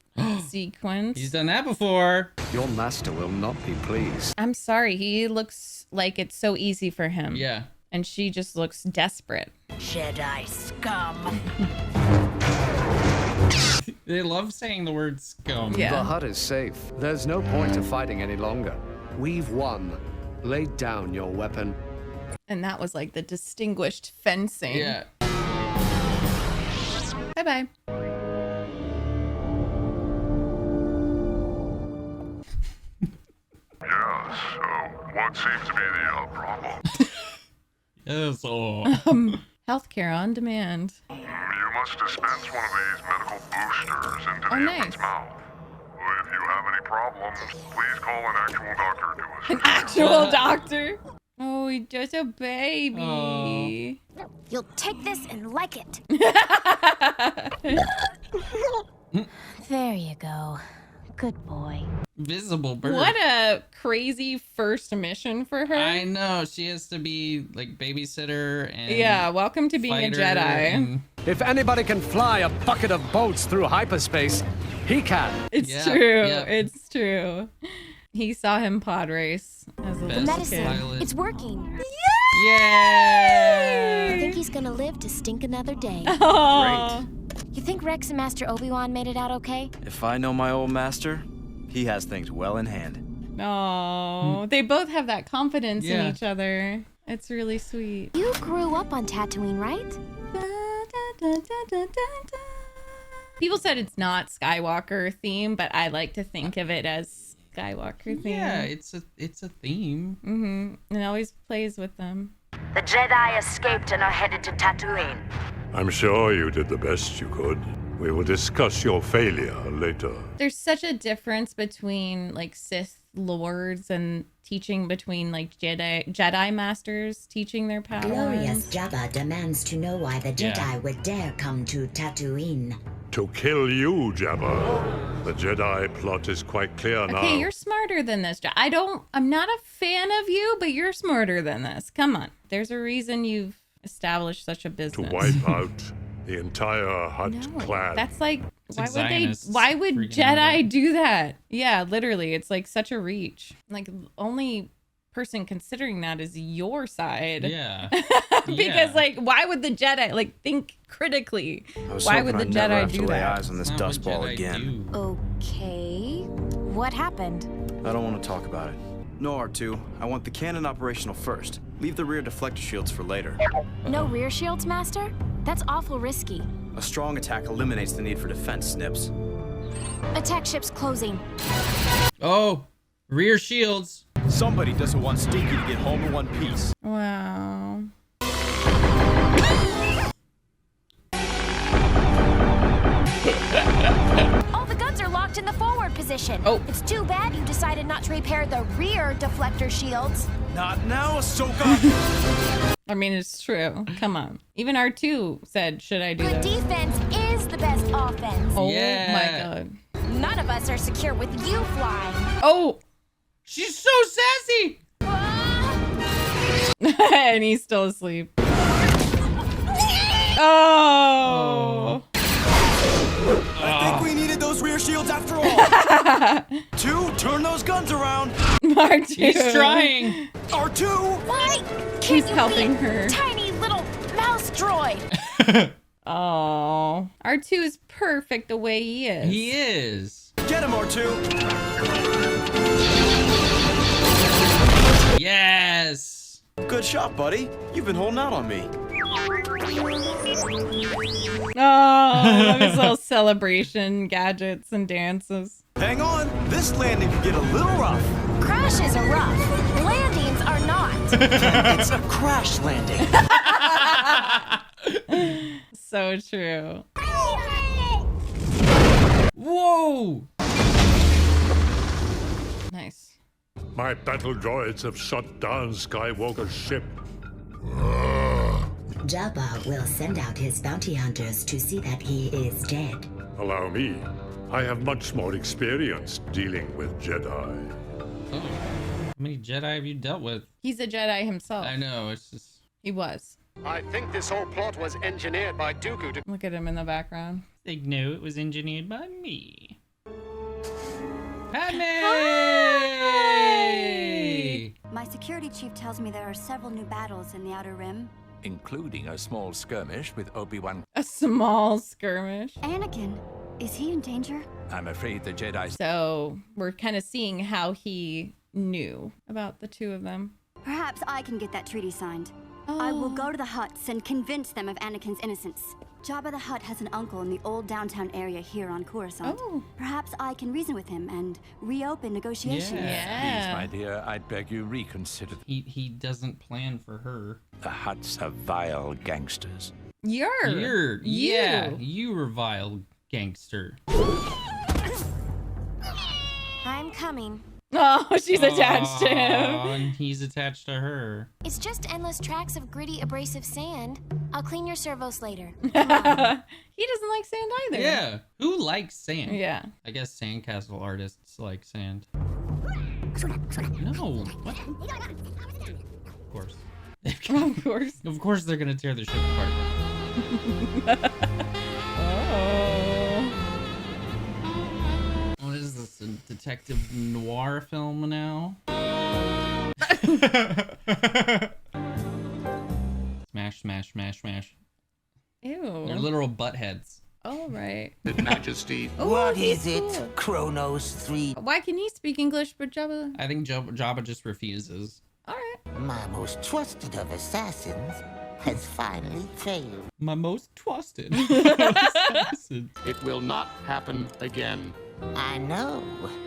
sequence. He's done that before. Your master will not be pleased. I'm sorry. He looks like it's so easy for him. Yeah. And she just looks desperate. Jedi scum. They love saying the word scum. Yeah. The Hutt is safe. There's no point to fighting any longer. We've won. Lay down your weapon. And that was like the distinguished fencing. Yeah. Bye-bye. Yes, what seems to be the problem? Yes, Healthcare on demand. You must dispense one of these medical boosters into the nice. infant's mouth. If you have any problems, please call an actual doctor to assist. An actual doctor? Oh, he's just a baby. You'll take this and like it. There you go. Good boy. Visible bird. What a crazy first mission for her. I know. She has to be like babysitter and Yeah, welcome to being a fighter Jedi. and- If anybody can fly a bucket of bolts through hyperspace, he can. It's Yeah, true. yeah. It's true. He saw him pod race as a The little medicine, kid. it's working. Yay! I think he's gonna live to stink another day. Oh. You think Rex and Master Obi-Wan made it out okay? If I know my old master, he has things well in hand. No, they both have that confidence Yeah. in each other. It's really sweet. You grew up on Tatooine, right? People said it's not Skywalker theme, but I like to think of it as Skywalker theme. Yeah, it's a theme. Mm-hmm. It always plays with them. The Jedi escaped and are headed to Tatooine. I'm sure you did the best you could. We will discuss your failure later. There's such a difference between like Sith lords and teaching between like Jedi masters teaching their powers. Glorious Jabba demands to know why the Jedi Yeah. would dare come to Tatooine. To kill you, Jabba. The Jedi plot is quite clear now. Okay, you're smarter than this. I'm not a fan of you, but you're smarter than this. Come on. There's a reason you've established such a To business. wipe out the entire Hutt clan. That's like Why would Jedi do that? Yeah, literally. It's like such a reach. Like only person considering that is your side. Yeah. Because like why would the Jedi like think critically? Why would the Jedi have do to lay that? eyes on this dust ball again. Okay. What happened? I don't want to talk about it. No, R2. I want the cannon operational first. Leave the rear deflector shields for later. No rear shields, Master? That's awful risky. A strong attack eliminates the need for defense, Snips. Attack ship's closing. Oh, rear shields. Somebody doesn't want Stinky to get home in one piece. Wow. All the guns are locked in the forward position. Oh. It's too bad you decided not to repair the rear deflector shields. Not now, Ahsoka! I mean, it's true. Come on. Even R2 said, should I do Good that? defense is the best offense. Oh Yeah. my god. None of us are secure with you flying. Oh! She's so sassy. And he's still asleep. Oh! I think we needed those rear shields after all. 2, turn those guns around. R2. He's trying. R2! Why can't He's you helping be her. Tiny little mouse droid. Oh. R2 is perfect the way he is. He is. Get him, R2! Yes. Good shot, buddy. You've been holding out on me. Oh, his little celebration gadgets and dances. Hang on, this landing could get a little rough. Crashes are rough. Landings are not. It's a crash landing. So true. Whoa. Nice. My battle droids have shut down Skywalker's ship. Jabba will send out his bounty hunters to see that he is dead. Allow me. I have much more experience dealing with Jedi. Oh. How many Jedi have you dealt with? He's a Jedi himself. I know. It's just. He was. I think this whole plot was engineered by Dooku to... Look at him in the background. They know it was engineered by me. Padme! Hi! My security chief tells me there are several new battles in the Outer Rim. Including a small skirmish with Obi-Wan. A small skirmish. Anakin, is he in danger? I'm afraid the Jedi... So we're kind of seeing how he knew about the two of them. Perhaps I can get that treaty signed. I will go to the Hutts and convince them of Anakin's innocence. Jabba the Hutt has an uncle in the old downtown area here on Coruscant. Oh. Perhaps I can reason with him and reopen negotiations. Please, my dear, I'd beg you reconsider. He doesn't plan for her. The Hutts are vile gangsters. You're yeah, you were vile gangster. I'm coming. Oh, she's attached to him. And he's attached to her. It's just endless tracks of gritty, abrasive sand. I'll clean your servos later. He doesn't like sand either. Yeah. Who likes sand? Yeah. I guess sandcastle artists like sand. No. What? Of course. Of course. Of course they're gonna tear the ship apart. Oh. What is this? A detective noir film now? Smash, smash, smash, smash. Ew. They're literal butt heads. All right. Majesty. Oh, What is he's it, cool. Kronos 3? Why can he speak English but Jabba? I think Jabba just refuses. All right. My most trusted of assassins has finally failed. My most trusted assassin. It will not happen again. I know.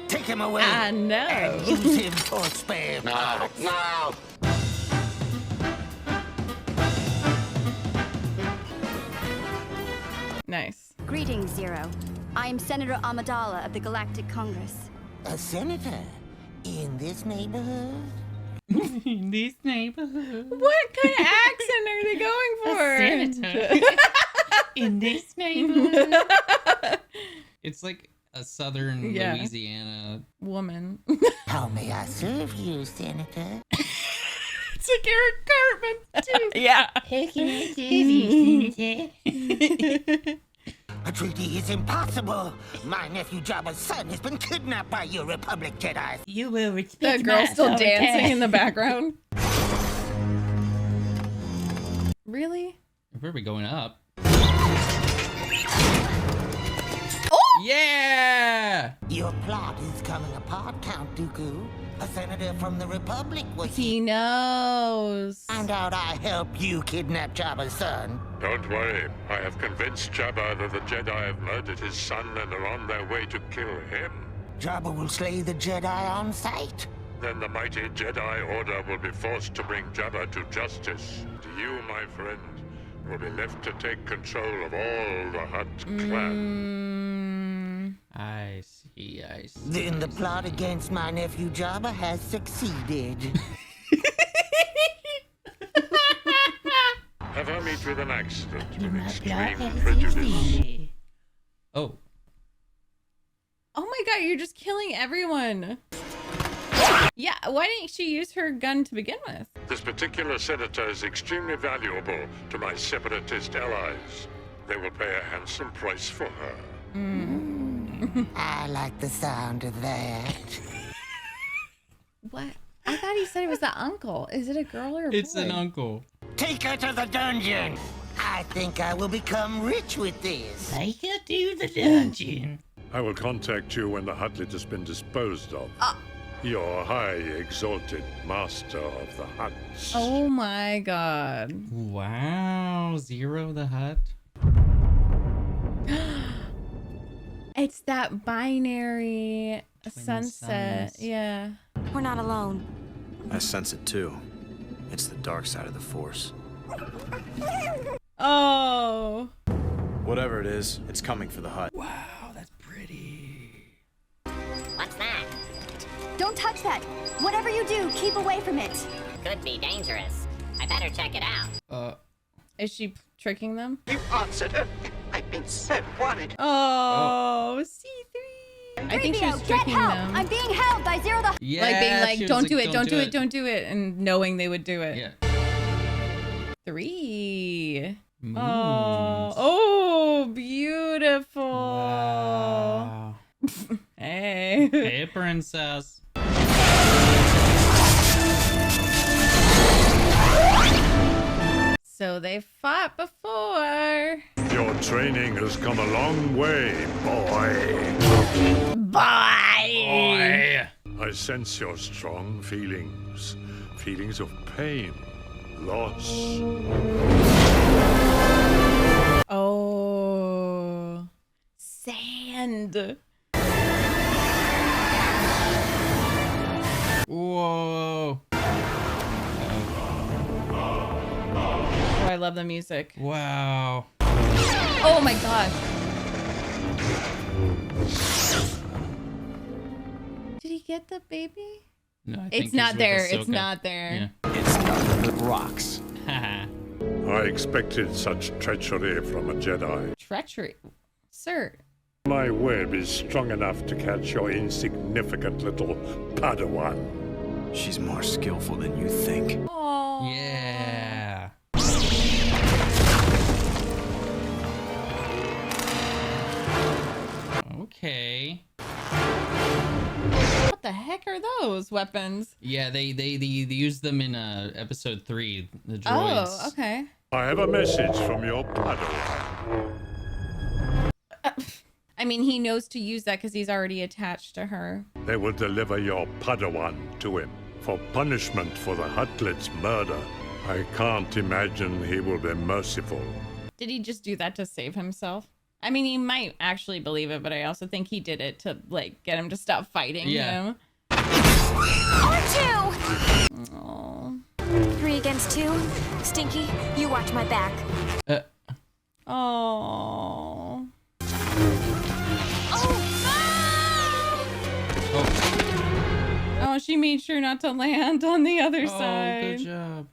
Take him away. I know. And use him for spare No, no. Nice. Greetings, Zero. I am Senator Amidala of the Galactic Congress. A senator in this neighborhood? In this neighborhood. What kind of accent are they going for? Senator. In this neighborhood. It's like a southern Louisiana woman. How may I serve you, Senator? It's like Eric Cartman, too. Yeah. How can I serve you, Senator? treaty is impossible. My nephew Jabba's son has been kidnapped by your Republic Jedi. You will respect The girl still dancing in the background. Really? Where are we going up? Oh! Yeah! Your plot is coming apart, Count Dooku. A senator from the Republic was... He knows. Found out I helped you kidnap Jabba's son. Don't worry. I have convinced Jabba that the Jedi have murdered his son and are on their way to kill him. Jabba will slay the Jedi on sight. Then the mighty Jedi Order will be forced to bring Jabba to justice. And you, my friend, will be left to take control of all the Hutt clan. I see. Then the plot against my nephew Jabba has succeeded. Have her meet with an accident with extreme prejudice. Oh. Oh my god, you're just killing everyone. Yeah, why didn't she use her gun to begin with? This particular senator is extremely valuable to my separatist allies. They will pay a handsome price for her. I like the sound of that. What? I thought he said it was the uncle. Is it a girl or a boy? It's an uncle. Take her to the dungeon. I think I will become rich with this. Take her to the dungeon. I will contact you when the Huttlet has been disposed of. Your high exalted master of the Hutts. Oh my god. Wow, Zero the Hutt. It's that binary sunset. suns. Yeah. We're not alone. I sense it too. It's the dark side of the Force. Oh. Whatever it is, it's coming for the Hutt. Wow, that's pretty. What's that? Don't touch that. Whatever you do, keep away from it. Could be dangerous. I better check it out. Is she tricking them? You answered her. I've been so worried. Oh, C3. I think she was Get tricking help! them. I'm being held by Zero the... Yeah, Like being like, she was don't do it, don't do do it, don't do it. And knowing they would do it. Yeah. 3. Moons. Oh, beautiful. Wow. Hey. Hey, princess. So they fought before. Your training has come a long way, boy. Bye. I sense your strong feelings. Feelings of pain, loss. Oh. Sand. Whoa. Oh, I love the music. Wow. Oh my god. Did he get the baby? No, I think It's he's not with there. Ahsoka. It's not there. It's nothing but rocks. Yeah. I expected such treachery from a Jedi. Treachery. Sir. My web is strong enough to catch your insignificant little Padawan. She's more skillful than you think. Oh. Yeah. Okay. What the heck are those weapons? Yeah, they used them in episode 3. The droids. Oh, okay. I have a message from your Padawan. I mean, he knows to use that because he's already attached to her. They will deliver your Padawan to him for punishment for the Huttlet's murder. I can't imagine he will be merciful. Did he just do that to save himself? I mean, he might actually believe it, but I also think he did it to, like, get him to stop fighting him. R2! Oh. 3 against 2. Stinky, you watch my back. Oh. Oh, she made sure not to land on the other side. Good job.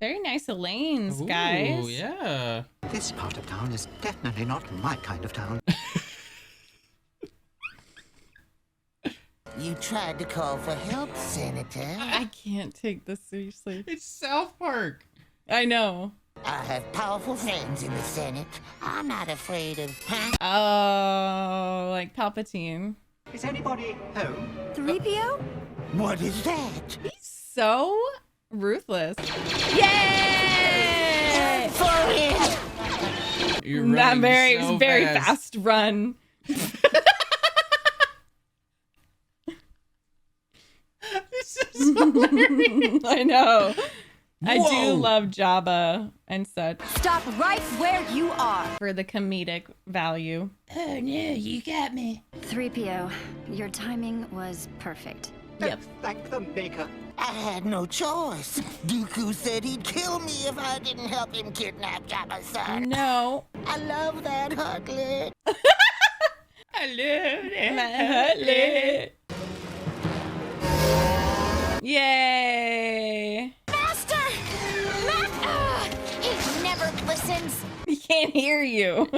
Very nice lanes, Ooh, guys. Yeah. This part of town is definitely not my kind of town. You tried to call for help, Senator. I can't take this seriously. It's South Park. I know. I have powerful friends in the Senate. I'm not afraid of... Huh? Oh, like Palpatine. Is anybody home? 3PO? What is that? He's so ruthless. Yay! For it! You're That running so very fast run. This is hilarious. I know. Whoa. I do love Jabba and such. Stop right where you are. For the comedic value. Oh no, you got me. 3PO, your timing was perfect. Yep. Thank the Maker. I had no choice. Dooku said he'd kill me if I didn't help him kidnap Jabba's son. No. I love that Hutlet. I love that. Yay. Master! He never listens. He can't hear you.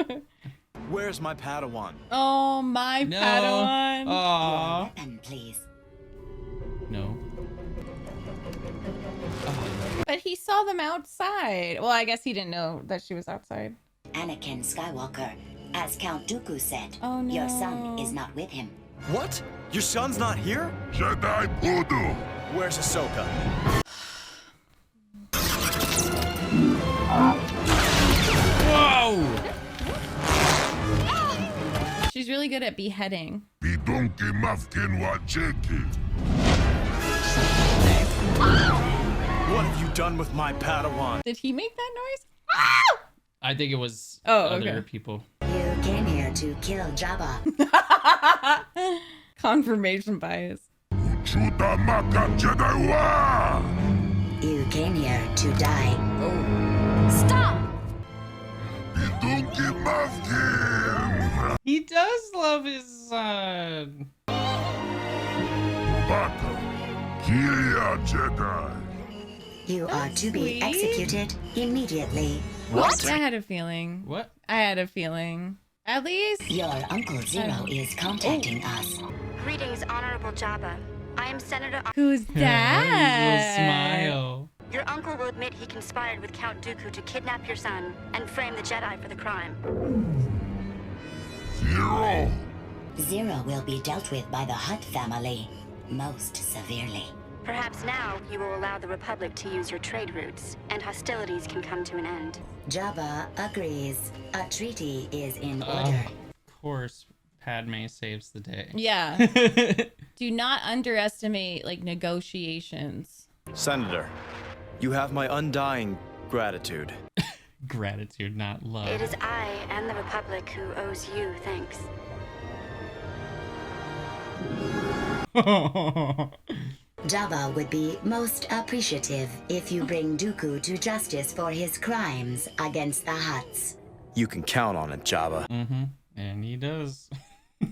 Where's my Padawan? Oh, my No. Padawan. Aw. Weapon, please. No. But he saw them outside. Well, I guess he didn't know that she was outside. Anakin Skywalker, as Count Dooku said, Oh, no. your son is not with him. What? Your son's not here? Jedi Voodoo. Where's Ahsoka? Whoa! She's really good at beheading. Bidonki Mafkin Wacheki. What have you done with my Padawan? Did he make that noise? I think it was Oh, other okay. people. You came here to kill Jabba. Confirmation bias. Chuta Maka Jedi Wa. You came here to die. Stop! Bidonki Mafkin. He does love his son. Battle. Kill Jedi. You are to be sweet. executed immediately. What? I had a feeling. What? I had a feeling. At least. Your Uncle Zero is contacting us. Greetings, Honorable Jabba. I am Senator... Who's His little that? smile. Your uncle will admit he conspired with Count Dooku to kidnap your son and frame the Jedi for the crime. Zero. Zero will be dealt with by the Hutt family, most severely. Perhaps now you will allow the Republic to use your trade routes, and hostilities can come to an end. Jabba agrees. A treaty is in order. Of course, Padme saves the day. Yeah. Do not underestimate like negotiations. Senator, you have my undying gratitude. Gratitude, not love. It is I and the Republic who owes you thanks. Jabba would be most appreciative if you bring Dooku to justice for his crimes against the Hutts. You can count on it, Jabba. Mm-hmm. And he does.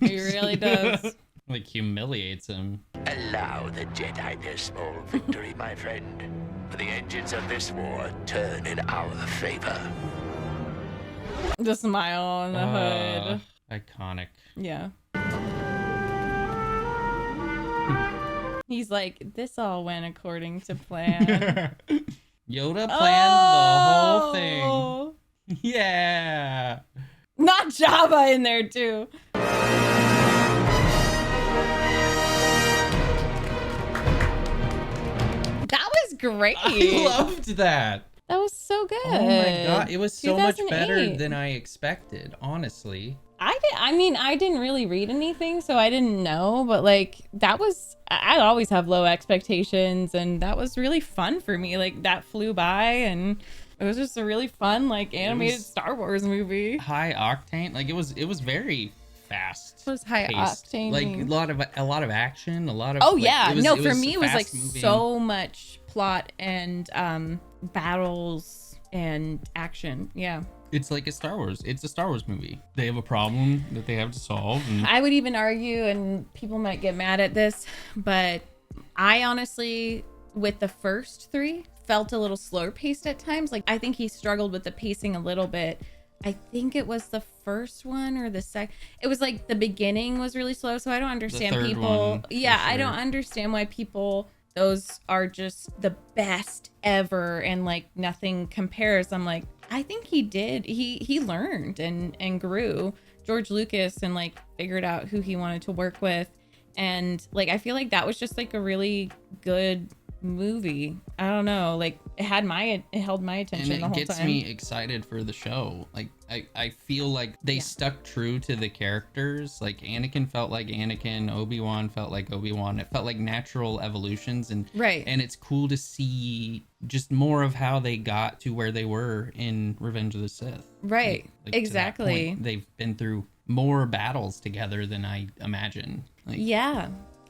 He really does. Like humiliates him. Allow the Jedi their small victory, my friend. For the engines of this war turn in our favor. The smile on the hood. Iconic. Yeah. He's like, this all went according to plan. Yoda planned the whole thing. Yeah. Not Jabba in there too. That was great. I loved that. That was so good. Oh my god, it was so much better 2008. than I expected, honestly. I mean, I didn't really read anything, so I didn't know, but like that was, I always have low expectations, and that was really fun for me. Like that flew by, and it was just a really fun, like animated Star Wars movie. High octane, like it was very fast. It was high octane. Like a lot of action, a lot of. Oh like, yeah, it was, no, it for was me it was like fast-moving. so much plot and battles and action. Yeah. It's like a Star Wars. It's a Star Wars movie. They have a problem that they have to solve. And I would even argue, and people might get mad at this, but I honestly, with the first three, felt a little slower paced at times. Like I think he struggled with the pacing a little bit. I think it was the first one or the second. It was like the beginning was really slow, so I don't understand third people. one, Yeah, for I don't sure. understand why people those are just the best ever, and like nothing compares. I'm like, I think he learned and grew, George Lucas, and like figured out who he wanted to work with. And like, I feel like that was just like a really good movie. I don't know, like it held my attention the whole time. And it gets me excited for the show. Like I feel like they stuck true to the characters. Like Anakin felt like Anakin, Obi-Wan felt like Obi-Wan. It felt like natural evolutions, and and it's cool to see just more of how they got to where they were in Revenge of the Sith. Right. Like Exactly. They've been through more battles together than I imagine. Like, yeah.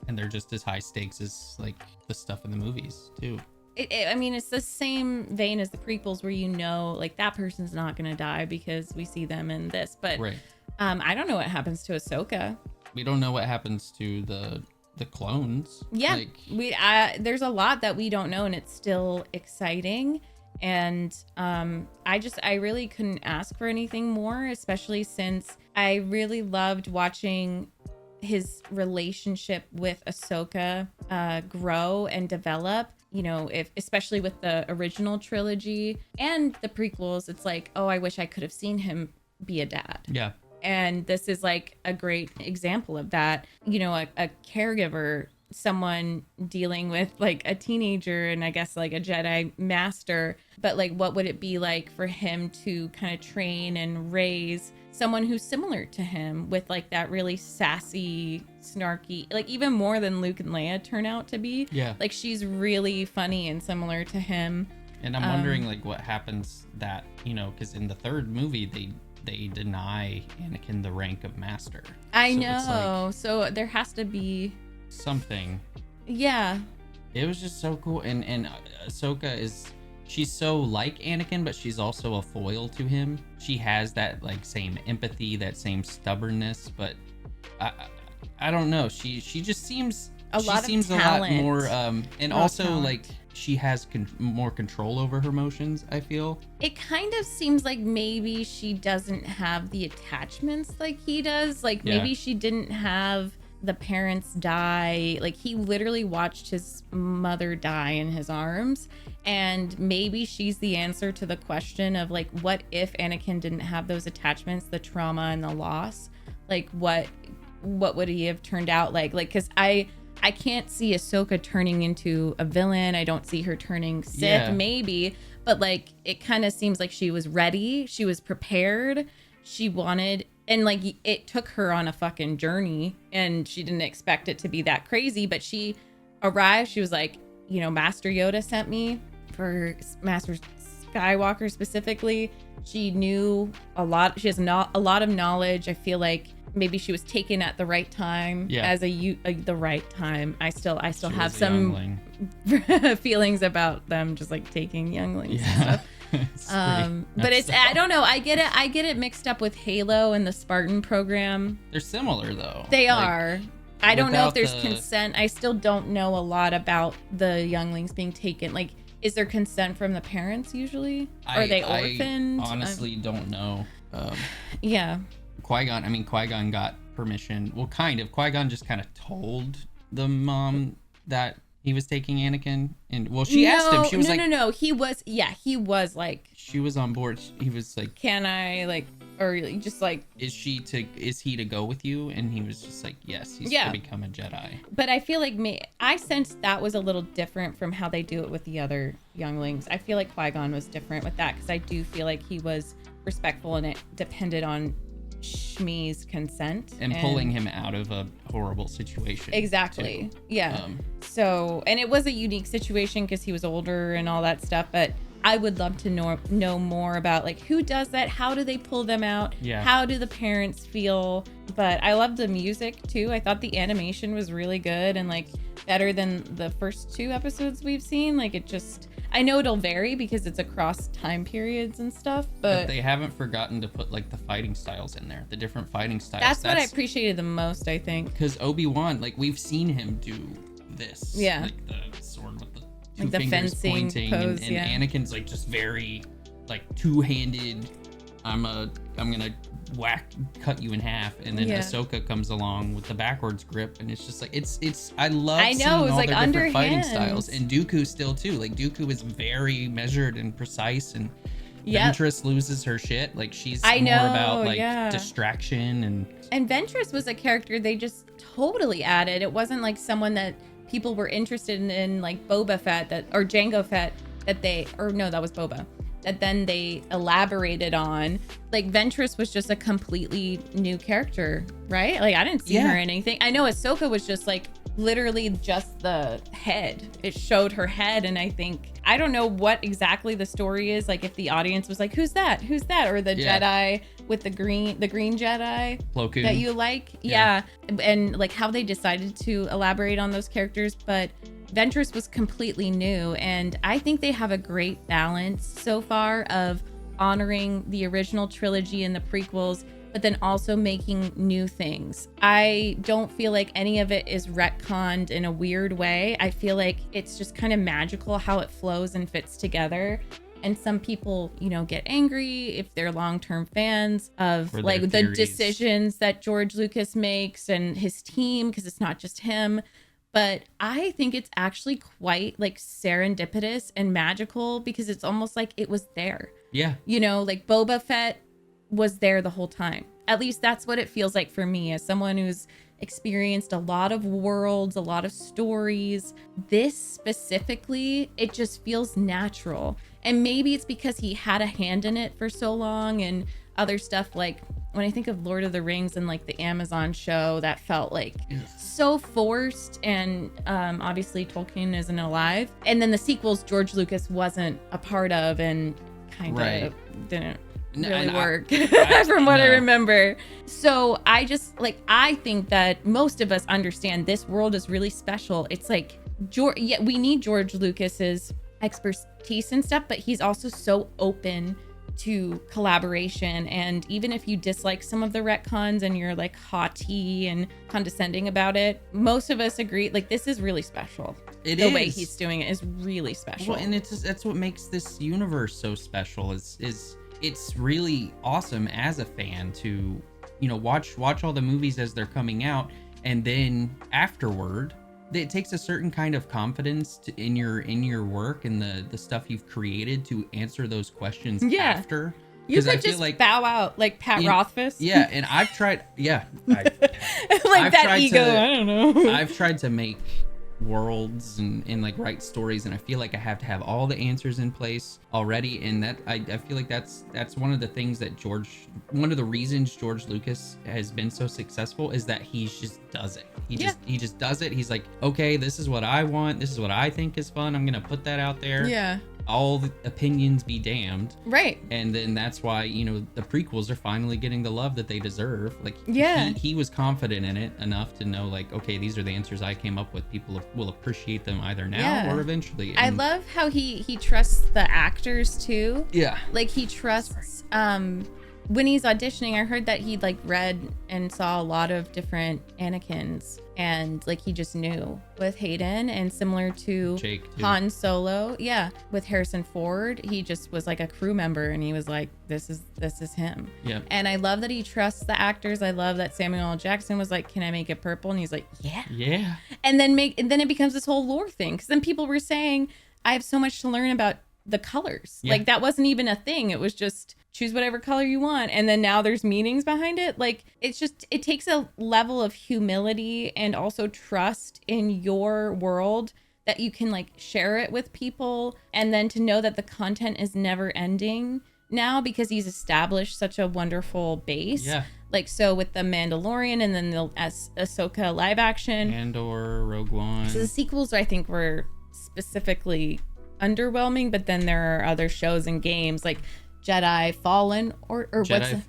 And they're just as high stakes as like the stuff in the movies too. I mean, it's the same vein as the prequels, where you know, like that person's not gonna die because we see them in this. But I don't know what happens to Ahsoka. We don't know what happens to the clones. Yeah, like, there's a lot that we don't know, and it's still exciting. And I really couldn't ask for anything more, especially since I really loved watching his relationship with Ahsoka grow and develop. You know, especially with the original trilogy and the prequels, it's like, oh, I wish I could have seen him be a dad. Yeah. And this is like a great example of that. You know, a caregiver, someone dealing with like a teenager and I guess like a Jedi master, but like what would it be like for him to kind of train and raise someone who's similar to him, with like that really sassy, snarky, like even more than Luke and Leia turn out to be. Yeah. Like she's really funny and similar to him. And I'm wondering like what happens that, you know, because in the third movie they deny Anakin the rank of master. I know. Like, so there has to be something. Yeah. It was just so cool. And Ahsoka she's so like Anakin, but she's also a foil to him. She has that like same empathy, that same stubbornness, but I don't know. She just seems a lot more and also like she has more control over her emotions, I feel. It kind of seems like maybe she doesn't have the attachments like he does. Like maybe she didn't have the parents die. Like he literally watched his mother die in his arms, and maybe she's the answer to the question of like, what if Anakin didn't have those attachments, the trauma and the loss? Like what would he have turned out like? Like, because I can't see Ahsoka turning into a villain. I don't see her turning Sith, maybe, but like it kind of seems like she was ready, she was prepared, she wanted. And like it took her on a fucking journey, and she didn't expect it to be that crazy, but she arrived. She was like, you know, Master Yoda sent me for Master Skywalker specifically. She knew a lot. She has a lot of knowledge. I feel like maybe she was taken at the right time as the right time. I still have some feelings about them just like taking younglings and stuff. But it's I don't know. I get it mixed up with Halo and the Spartan program. They're similar though. They are. I don't know if there's consent. I still don't know a lot about the younglings being taken. Like, is there consent from the parents usually? Are they orphaned? I honestly don't know. Yeah. Qui-Gon got permission. Well, kind of. Qui-Gon just kind of told the mom that he was taking Anakin, and she asked him. She was no. He was like, she was on board. He was like, can I like, or just like, is he to go with you? And he was just like, yes, he's to become a Jedi. But I feel like I sensed that was a little different from how they do it with the other younglings. I feel like Qui-Gon was different with that, because I do feel like he was respectful, and it depended on Shmi's consent and pulling him out of a horrible situation. Exactly. Too. Yeah. So, and it was a unique situation because he was older and all that stuff, but I would love to know more about like who does that, how do they pull them out, how do the parents feel. But I loved the music too. I thought the animation was really good and like better than the first 2 episodes we've seen. Like it just, I know it'll vary because it's across time periods and stuff, but they haven't forgotten to put like the fighting styles in there, the different fighting styles. That's what I appreciated the most, I think. Because Obi-Wan, like we've seen him do this. Yeah. Like the sword with the 2 like the fingers fencing pointing, pose, and Anakin's like just very like 2-handed. I'm gonna cut you in half, and then Ahsoka comes along with the backwards grip, and it's just like it's I love seeing all their different fighting styles, and Dooku still too. Like Dooku is very measured and precise, and Ventress loses her shit. Like she's more about like distraction and Ventress was a character they just totally added. It wasn't like someone that people were interested in like Boba Fett or Jango Fett that was Boba. That then they elaborated on. Like Ventress was just a completely new character, right? Like I didn't see her in anything. I know Ahsoka was just like literally just the head. It showed her head, and I don't know what exactly the story is. Like if the audience was like, "Who's that? Who's that?" or the Jedi with the green Jedi Plo Koon. that you like, and like how they decided to elaborate on those characters, but. Ventress was completely new, and I think they have a great balance so far of honoring the original trilogy and the prequels, but then also making new things. I don't feel like any of it is retconned in a weird way. I feel like it's just kind of magical how it flows and fits together. And some people, get angry if they're long-term fans of like the decisions that George Lucas makes and his team, because it's not just him. But I think it's actually quite like serendipitous and magical because it's almost like it was there. Yeah. Like Boba Fett was there the whole time. At least that's what it feels like for me as someone who's experienced a lot of worlds, a lot of stories. This specifically, it just feels natural. And maybe it's because he had a hand in it for so long and other stuff like when I think of Lord of the Rings and like the Amazon show, that felt like so forced, and obviously Tolkien isn't alive. And then the sequels George Lucas wasn't a part of and kind of didn't really work from what I remember. So I think that most of us understand this world is really special. It's like, we need George Lucas's expertise and stuff, but he's also so open to collaboration. And even if you dislike some of the retcons and you're like haughty and condescending about it, most of us agree like this is really special. The way he's doing it is really special. Well, and that's what makes this universe so special is it's really awesome as a fan to watch all the movies as they're coming out, and then afterward it takes a certain kind of confidence in your work and the stuff you've created to answer those questions after. You could just bow out like Pat Rothfuss. Yeah, and I've tried. Yeah, like that ego. I don't know. I've tried to make worlds and like write stories, and I feel like I have to have all the answers in place already, and that I feel like that's one of the things that one of the reasons George Lucas has been so successful is that he just does it. He just does it. He's like, okay, this is what I want, this is what I think is fun, I'm gonna put that out there. All the opinions be damned. Right. And then that's why, the prequels are finally getting the love that they deserve. Like, he was confident in it enough to know, like, okay, these are the answers I came up with. People will appreciate them either now or eventually. And I love how he trusts the actors too. Yeah. Like he trusts, when he's auditioning, I heard that he like read and saw a lot of different Anakins, and like he just knew with Hayden, and similar to Jake too. Han Solo, with Harrison Ford, he just was like a crew member, and he was like, this is him. Yeah. And I love that he trusts the actors. I love that Samuel L. Jackson was like, can I make it purple? And he's like, yeah. And then it becomes this whole lore thing, because then people were saying, I have so much to learn about the colors. Like that wasn't even a thing. It was just choose whatever color you want, and then now there's meanings behind it. Like it takes a level of humility and also trust in your world that you can like share it with people, and then to know that the content is never ending now because he's established such a wonderful base. Like so with the Mandalorian, and then the Ahsoka live action, Andor, Rogue One. So the sequels I think were specifically underwhelming, but then there are other shows and games like Jedi Fallen or Jedi,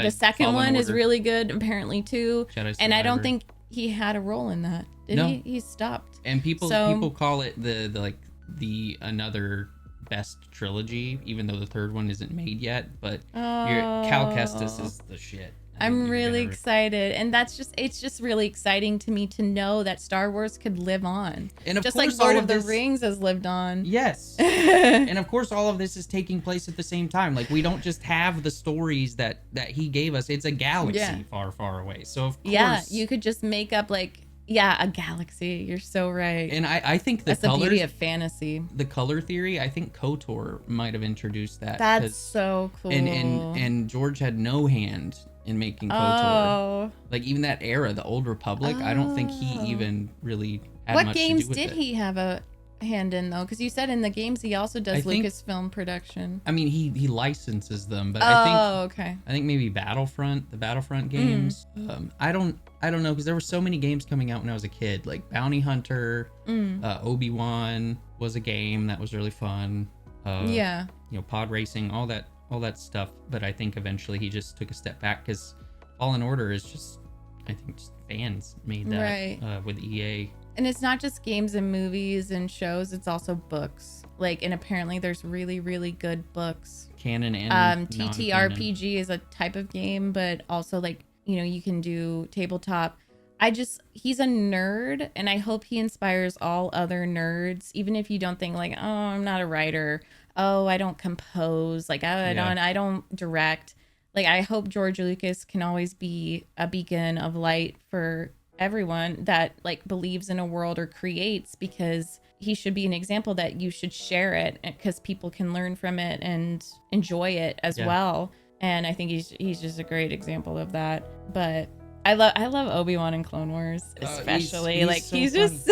the second Fallen one Order is really good apparently too. Jedi and I don't Survivor. think he had a role in that. Did he? He stopped. And people call it the another best trilogy, even though the third one isn't made yet. But Cal Kestis is the shit. I'm really excited. And it's just really exciting to me to know that Star Wars could live on. And of just course, like Lord all of the this- Rings has lived on. Yes. And of course, all of this is taking place at the same time. Like, we don't just have the stories that he gave us. It's a galaxy far, far away. So, of course. Yeah, you could just make up like, a galaxy. You're so right. And I think that's the beauty of fantasy. The color theory, I think KOTOR might have introduced that. That's so cool. And George had no hand in making KOTOR. Like, even that era, the Old Republic, I don't think he even really had What much games to do with did it. he have a hand in, though? Because you said in the games he also does Lucasfilm production. I mean, he licenses them, but I think maybe the Battlefront games. I don't know, because there were so many games coming out when I was a kid, like Bounty Hunter, Obi-Wan was a game that was really fun. Pod racing, all that stuff. But I think eventually he just took a step back because Fallen Order is just, I think, just fans made that with EA. And it's not just games and movies and shows, it's also books. Like, and apparently there's really, really good books. Canon and non-canon. TTRPG is a type of game, but also like, you can do tabletop. He's a nerd, and I hope he inspires all other nerds, even if you don't think like, oh, I'm not a writer. Oh, I don't compose. Like, I don't direct. Like, I hope George Lucas can always be a beacon of light for everyone that like believes in a world or creates, because he should be an example that you should share it because people can learn from it and enjoy it as well. And I think he's just a great example of that. But I love Obi-Wan in Clone Wars, especially. He's just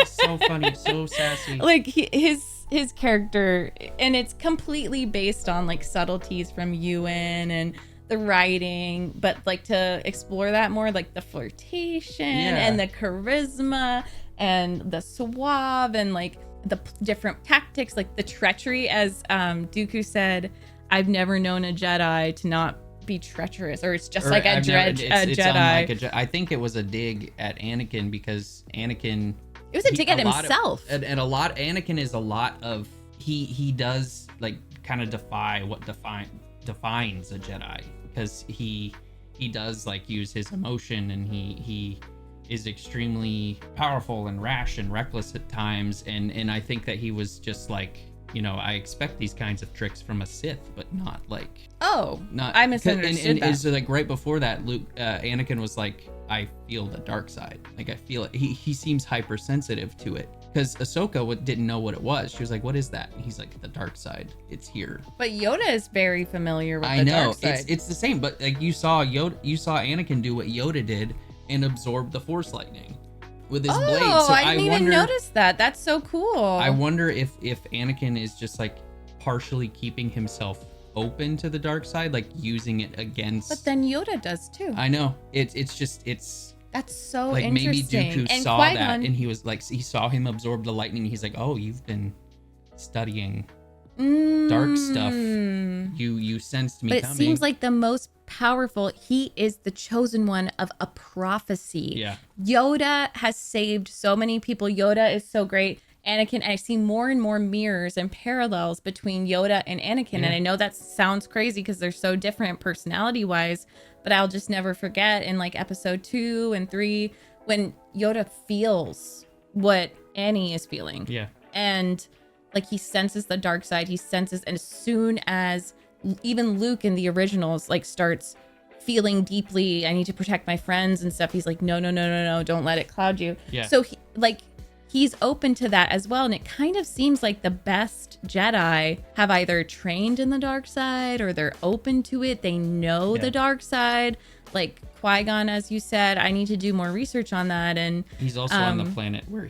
so funny, so sassy. Like his character, and it's completely based on like subtleties from Ewan and the writing, but like to explore that more, like the flirtation and the charisma and the suave and like the different tactics, like the treachery, as Dooku said, I've never known a Jedi to not be treacherous, or it's just like a Jedi. I think it was a dig at Anakin, because Anakin, it was a dig at himself. Anakin is a lot of, he does like kind of defy what defines a Jedi, because he does like use his emotion, and he is extremely powerful and rash and reckless at times, and I think that he was just like, I expect these kinds of tricks from a Sith, but not like I misunderstood and that. is like right before that, Anakin was like, I feel the dark side, like I feel it. He seems hypersensitive to it, because Ahsoka didn't know what it was. She was like, what is that? And he's like, the dark side, it's here. But Yoda is very familiar with the dark side. It's the same, but like you saw Anakin do what Yoda did and absorb the Force lightning with his blade. So I didn't even notice that. That's so cool. I wonder if Anakin is just like partially keeping himself open to the dark side, like using it against. But then Yoda does too. I know. It's that's so like interesting. Maybe Dooku and saw Qui-Gon, that, and he was like, he saw him absorb the lightning. He's like, oh, you've been studying dark stuff. You sensed me but coming. It seems like the most powerful. He is the chosen one of a prophecy. Yeah. Yoda has saved so many people. Yoda is so great. Anakin, I see more and more mirrors and parallels between Yoda and Anakin. Yeah. And I know that sounds crazy because they're so different personality wise, but I'll just never forget in like episode 2 and 3 when Yoda feels what Annie is feeling. Yeah. And like he senses the dark side. He senses, and as soon as even Luke in the originals like starts feeling deeply, I need to protect my friends and stuff, he's like, no, don't let it cloud you. Yeah. So he's open to that as well. And it kind of seems like the best Jedi have either trained in the dark side or they're open to it. They know the dark side. Like Qui-Gon, as you said, I need to do more research on that. And he's also on the planet where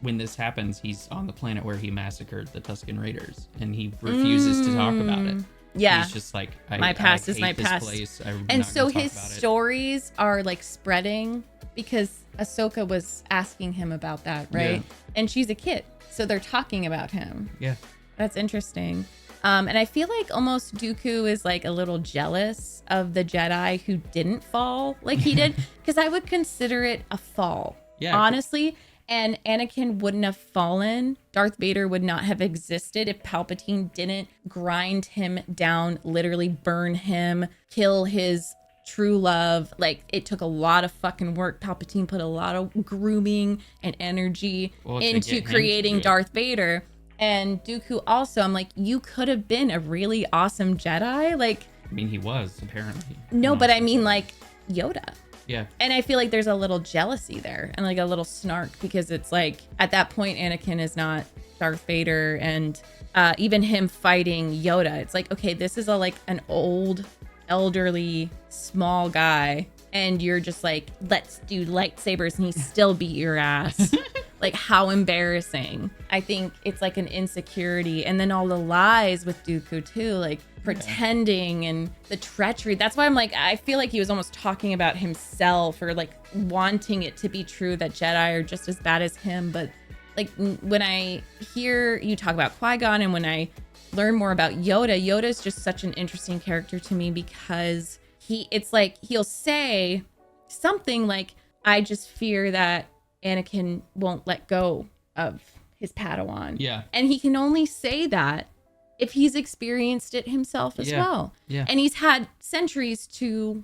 when this happens, he's on the planet where he massacred the Tusken Raiders, and he refuses to talk about it. Yeah. He's just like, my past is my this past. Place. And so his stories are like spreading because Ahsoka was asking him about that, right? Yeah. And she's a kid, so they're talking about him. Yeah. That's interesting. And I feel like almost Dooku is like a little jealous of the Jedi who didn't fall like he did, because I would consider it a fall, honestly. And Anakin wouldn't have fallen. Darth Vader would not have existed if Palpatine didn't grind him down, literally burn him, kill his true love. Like, it took a lot of fucking work. Palpatine put a lot of grooming and energy into creating Darth Vader. And Dooku also, I'm like, you could have been a really awesome Jedi. Like, I mean, he was, apparently. No, but I mean, like, Yoda. Yeah. And I feel like there's a little jealousy there and like a little snark, because it's like at that point Anakin is not Darth Vader, and even him fighting Yoda, it's like, okay, this is an old, elderly, small guy, and you're just like, let's do lightsabers, and he still beat your ass. Like, how embarrassing. I think it's like an insecurity, and then all the lies with Dooku too, like pretending and the treachery. That's why I'm like, I feel like he was almost talking about himself, or like wanting it to be true that Jedi are just as bad as him. But like, when I hear you talk about Qui-Gon, and when I learn more about Yoda is just such an interesting character to me, because it's like he'll say something like, I just fear that Anakin won't let go of his Padawan. Yeah. And he can only say that if he's experienced it himself as well. Yeah. And he's had centuries to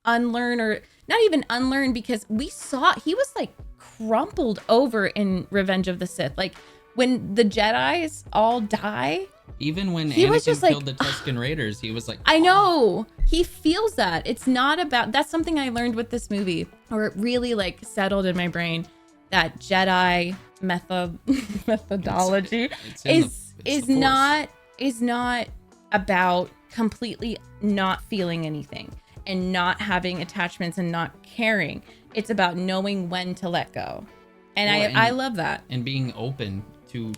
unlearn, or not even unlearn, because we saw he was like crumpled over in Revenge of the Sith. Like, when the Jedis all die, even when he was Anakin just killed like, the Tusken Raiders, he was like, I know, he feels that. It's not about, that's something I learned with this movie, or it really like settled in my brain, that Jedi methodology is not about completely not feeling anything and not having attachments and not caring. It's about knowing when to let go. And I love that. And being open to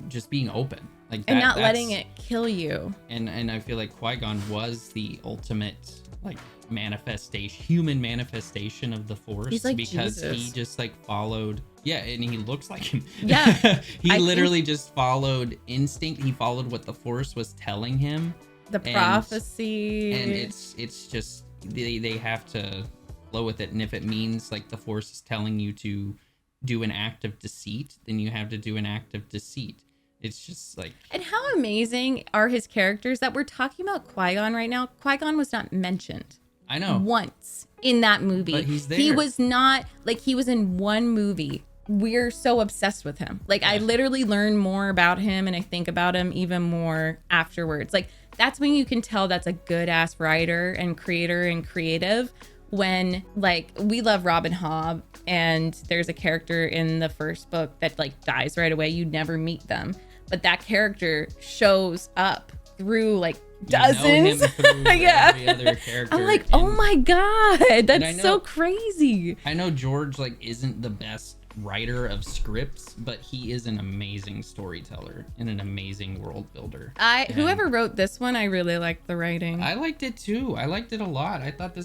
just being open. Like that, and not letting it kill you. And I feel like Qui-Gon was the ultimate like human manifestation of the Force. He's like because Jesus. He just like followed, and he looks like him. Yeah. He literally just followed instinct. He followed what the Force was telling him. The prophecy. And it's just they have to flow with it. And if it means like the Force is telling you to do an act of deceit, then you have to do an act of deceit. It's just like... And how amazing are his characters that we're talking about Qui-Gon right now. Qui-Gon was not mentioned. I know. Once in that movie. But he's there. He was not, like, he was in one movie. We're so obsessed with him. Like, I literally learn more about him, and I think about him even more afterwards. Like, that's when you can tell that's a good ass writer and creator and creative. When, like, we love Robin Hobb, and there's a character in the first book that like dies right away. You never meet them, but that character shows up through like dozens. Yeah. Every other character. I'm like, oh my god, that's so crazy. I know George like isn't the best writer of scripts, but he is an amazing storyteller and an amazing world builder. Whoever wrote this one, I really liked the writing. I liked it too. I liked it a lot. I thought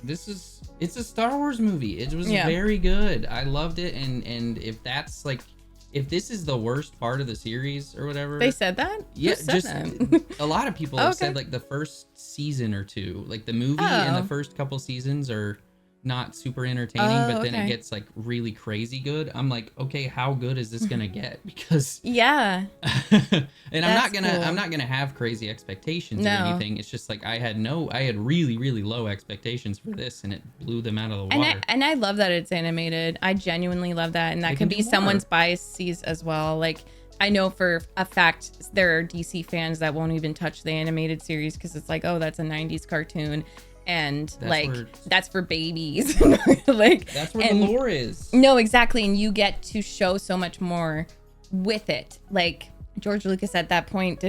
it's a Star Wars movie. It was very good. I loved it. And if that's like, if this is the worst part of the series or whatever. They said that? Yeah, said that? A lot of people have said like the first season or two, like the movie and the first couple seasons are not super entertaining, but then it gets like really crazy good. I'm like, okay, how good is this gonna get? Because and I'm not gonna have crazy expectations or anything. It's just like I had really, really low expectations for this, and it blew them out of the water. And I love that it's animated. I genuinely love that, and that could be someone's biases as well. Like, I know for a fact there are DC fans that won't even touch the animated series because it's like, oh, that's a 90s cartoon. And that's for babies. Like, that's where the lore is. No, exactly. And you get to show so much more with it. Like, George Lucas at that point he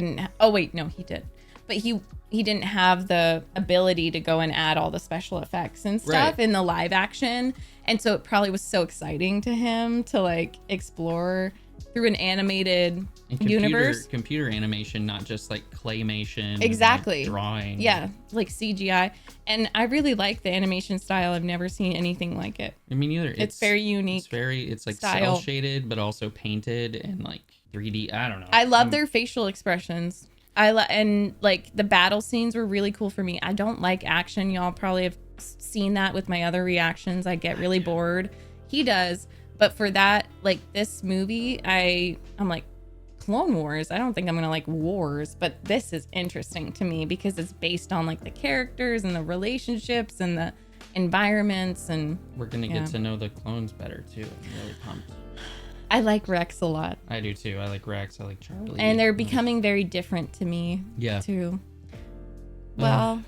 did. But he didn't have the ability to go and add all the special effects and stuff in the live action. And so it probably was so exciting to him to like explore through an animated universe. Computer animation, not just like claymation. Exactly. Like drawing. Yeah, like CGI. And I really like the animation style. I've never seen anything like it. Me neither. It's very unique. It's like cel shaded, but also painted and like 3D. I don't know. I love their facial expressions. And like the battle scenes were really cool for me. I don't like action. Y'all probably have seen that with my other reactions. I get really bored. He does. But for that, like this movie, I'm like Clone Wars. I don't think I'm gonna like Wars, but this is interesting to me because it's based on like the characters and the relationships and the environments, and we're gonna get to know the clones better too. I'm really pumped. I like Rex a lot. I do too. I like Rex. I like Charlie. And they're becoming very different to me. Yeah. Too. Well.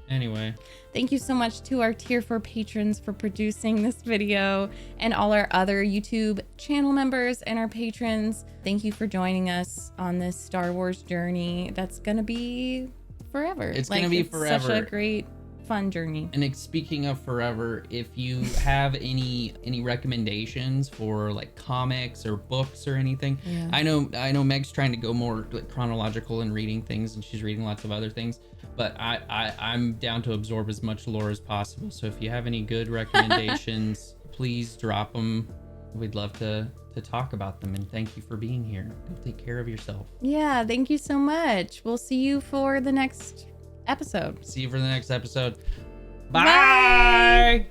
Anyway. Thank you so much to our Tier 4 patrons for producing this video, and all our other YouTube channel members and our patrons. Thank you for joining us on this Star Wars journey that's gonna be forever. It's gonna be forever. Such a great, fun journey. And speaking of forever, if you have any recommendations for like comics or books or anything, I know Meg's trying to go more like chronological in reading things, and she's reading lots of other things. But I'm down to absorb as much lore as possible. So if you have any good recommendations, please drop them. We'd love to talk about them. And thank you for being here. Take care of yourself. Yeah, thank you so much. We'll see you for the next episode. See you for the next episode. Bye! Bye.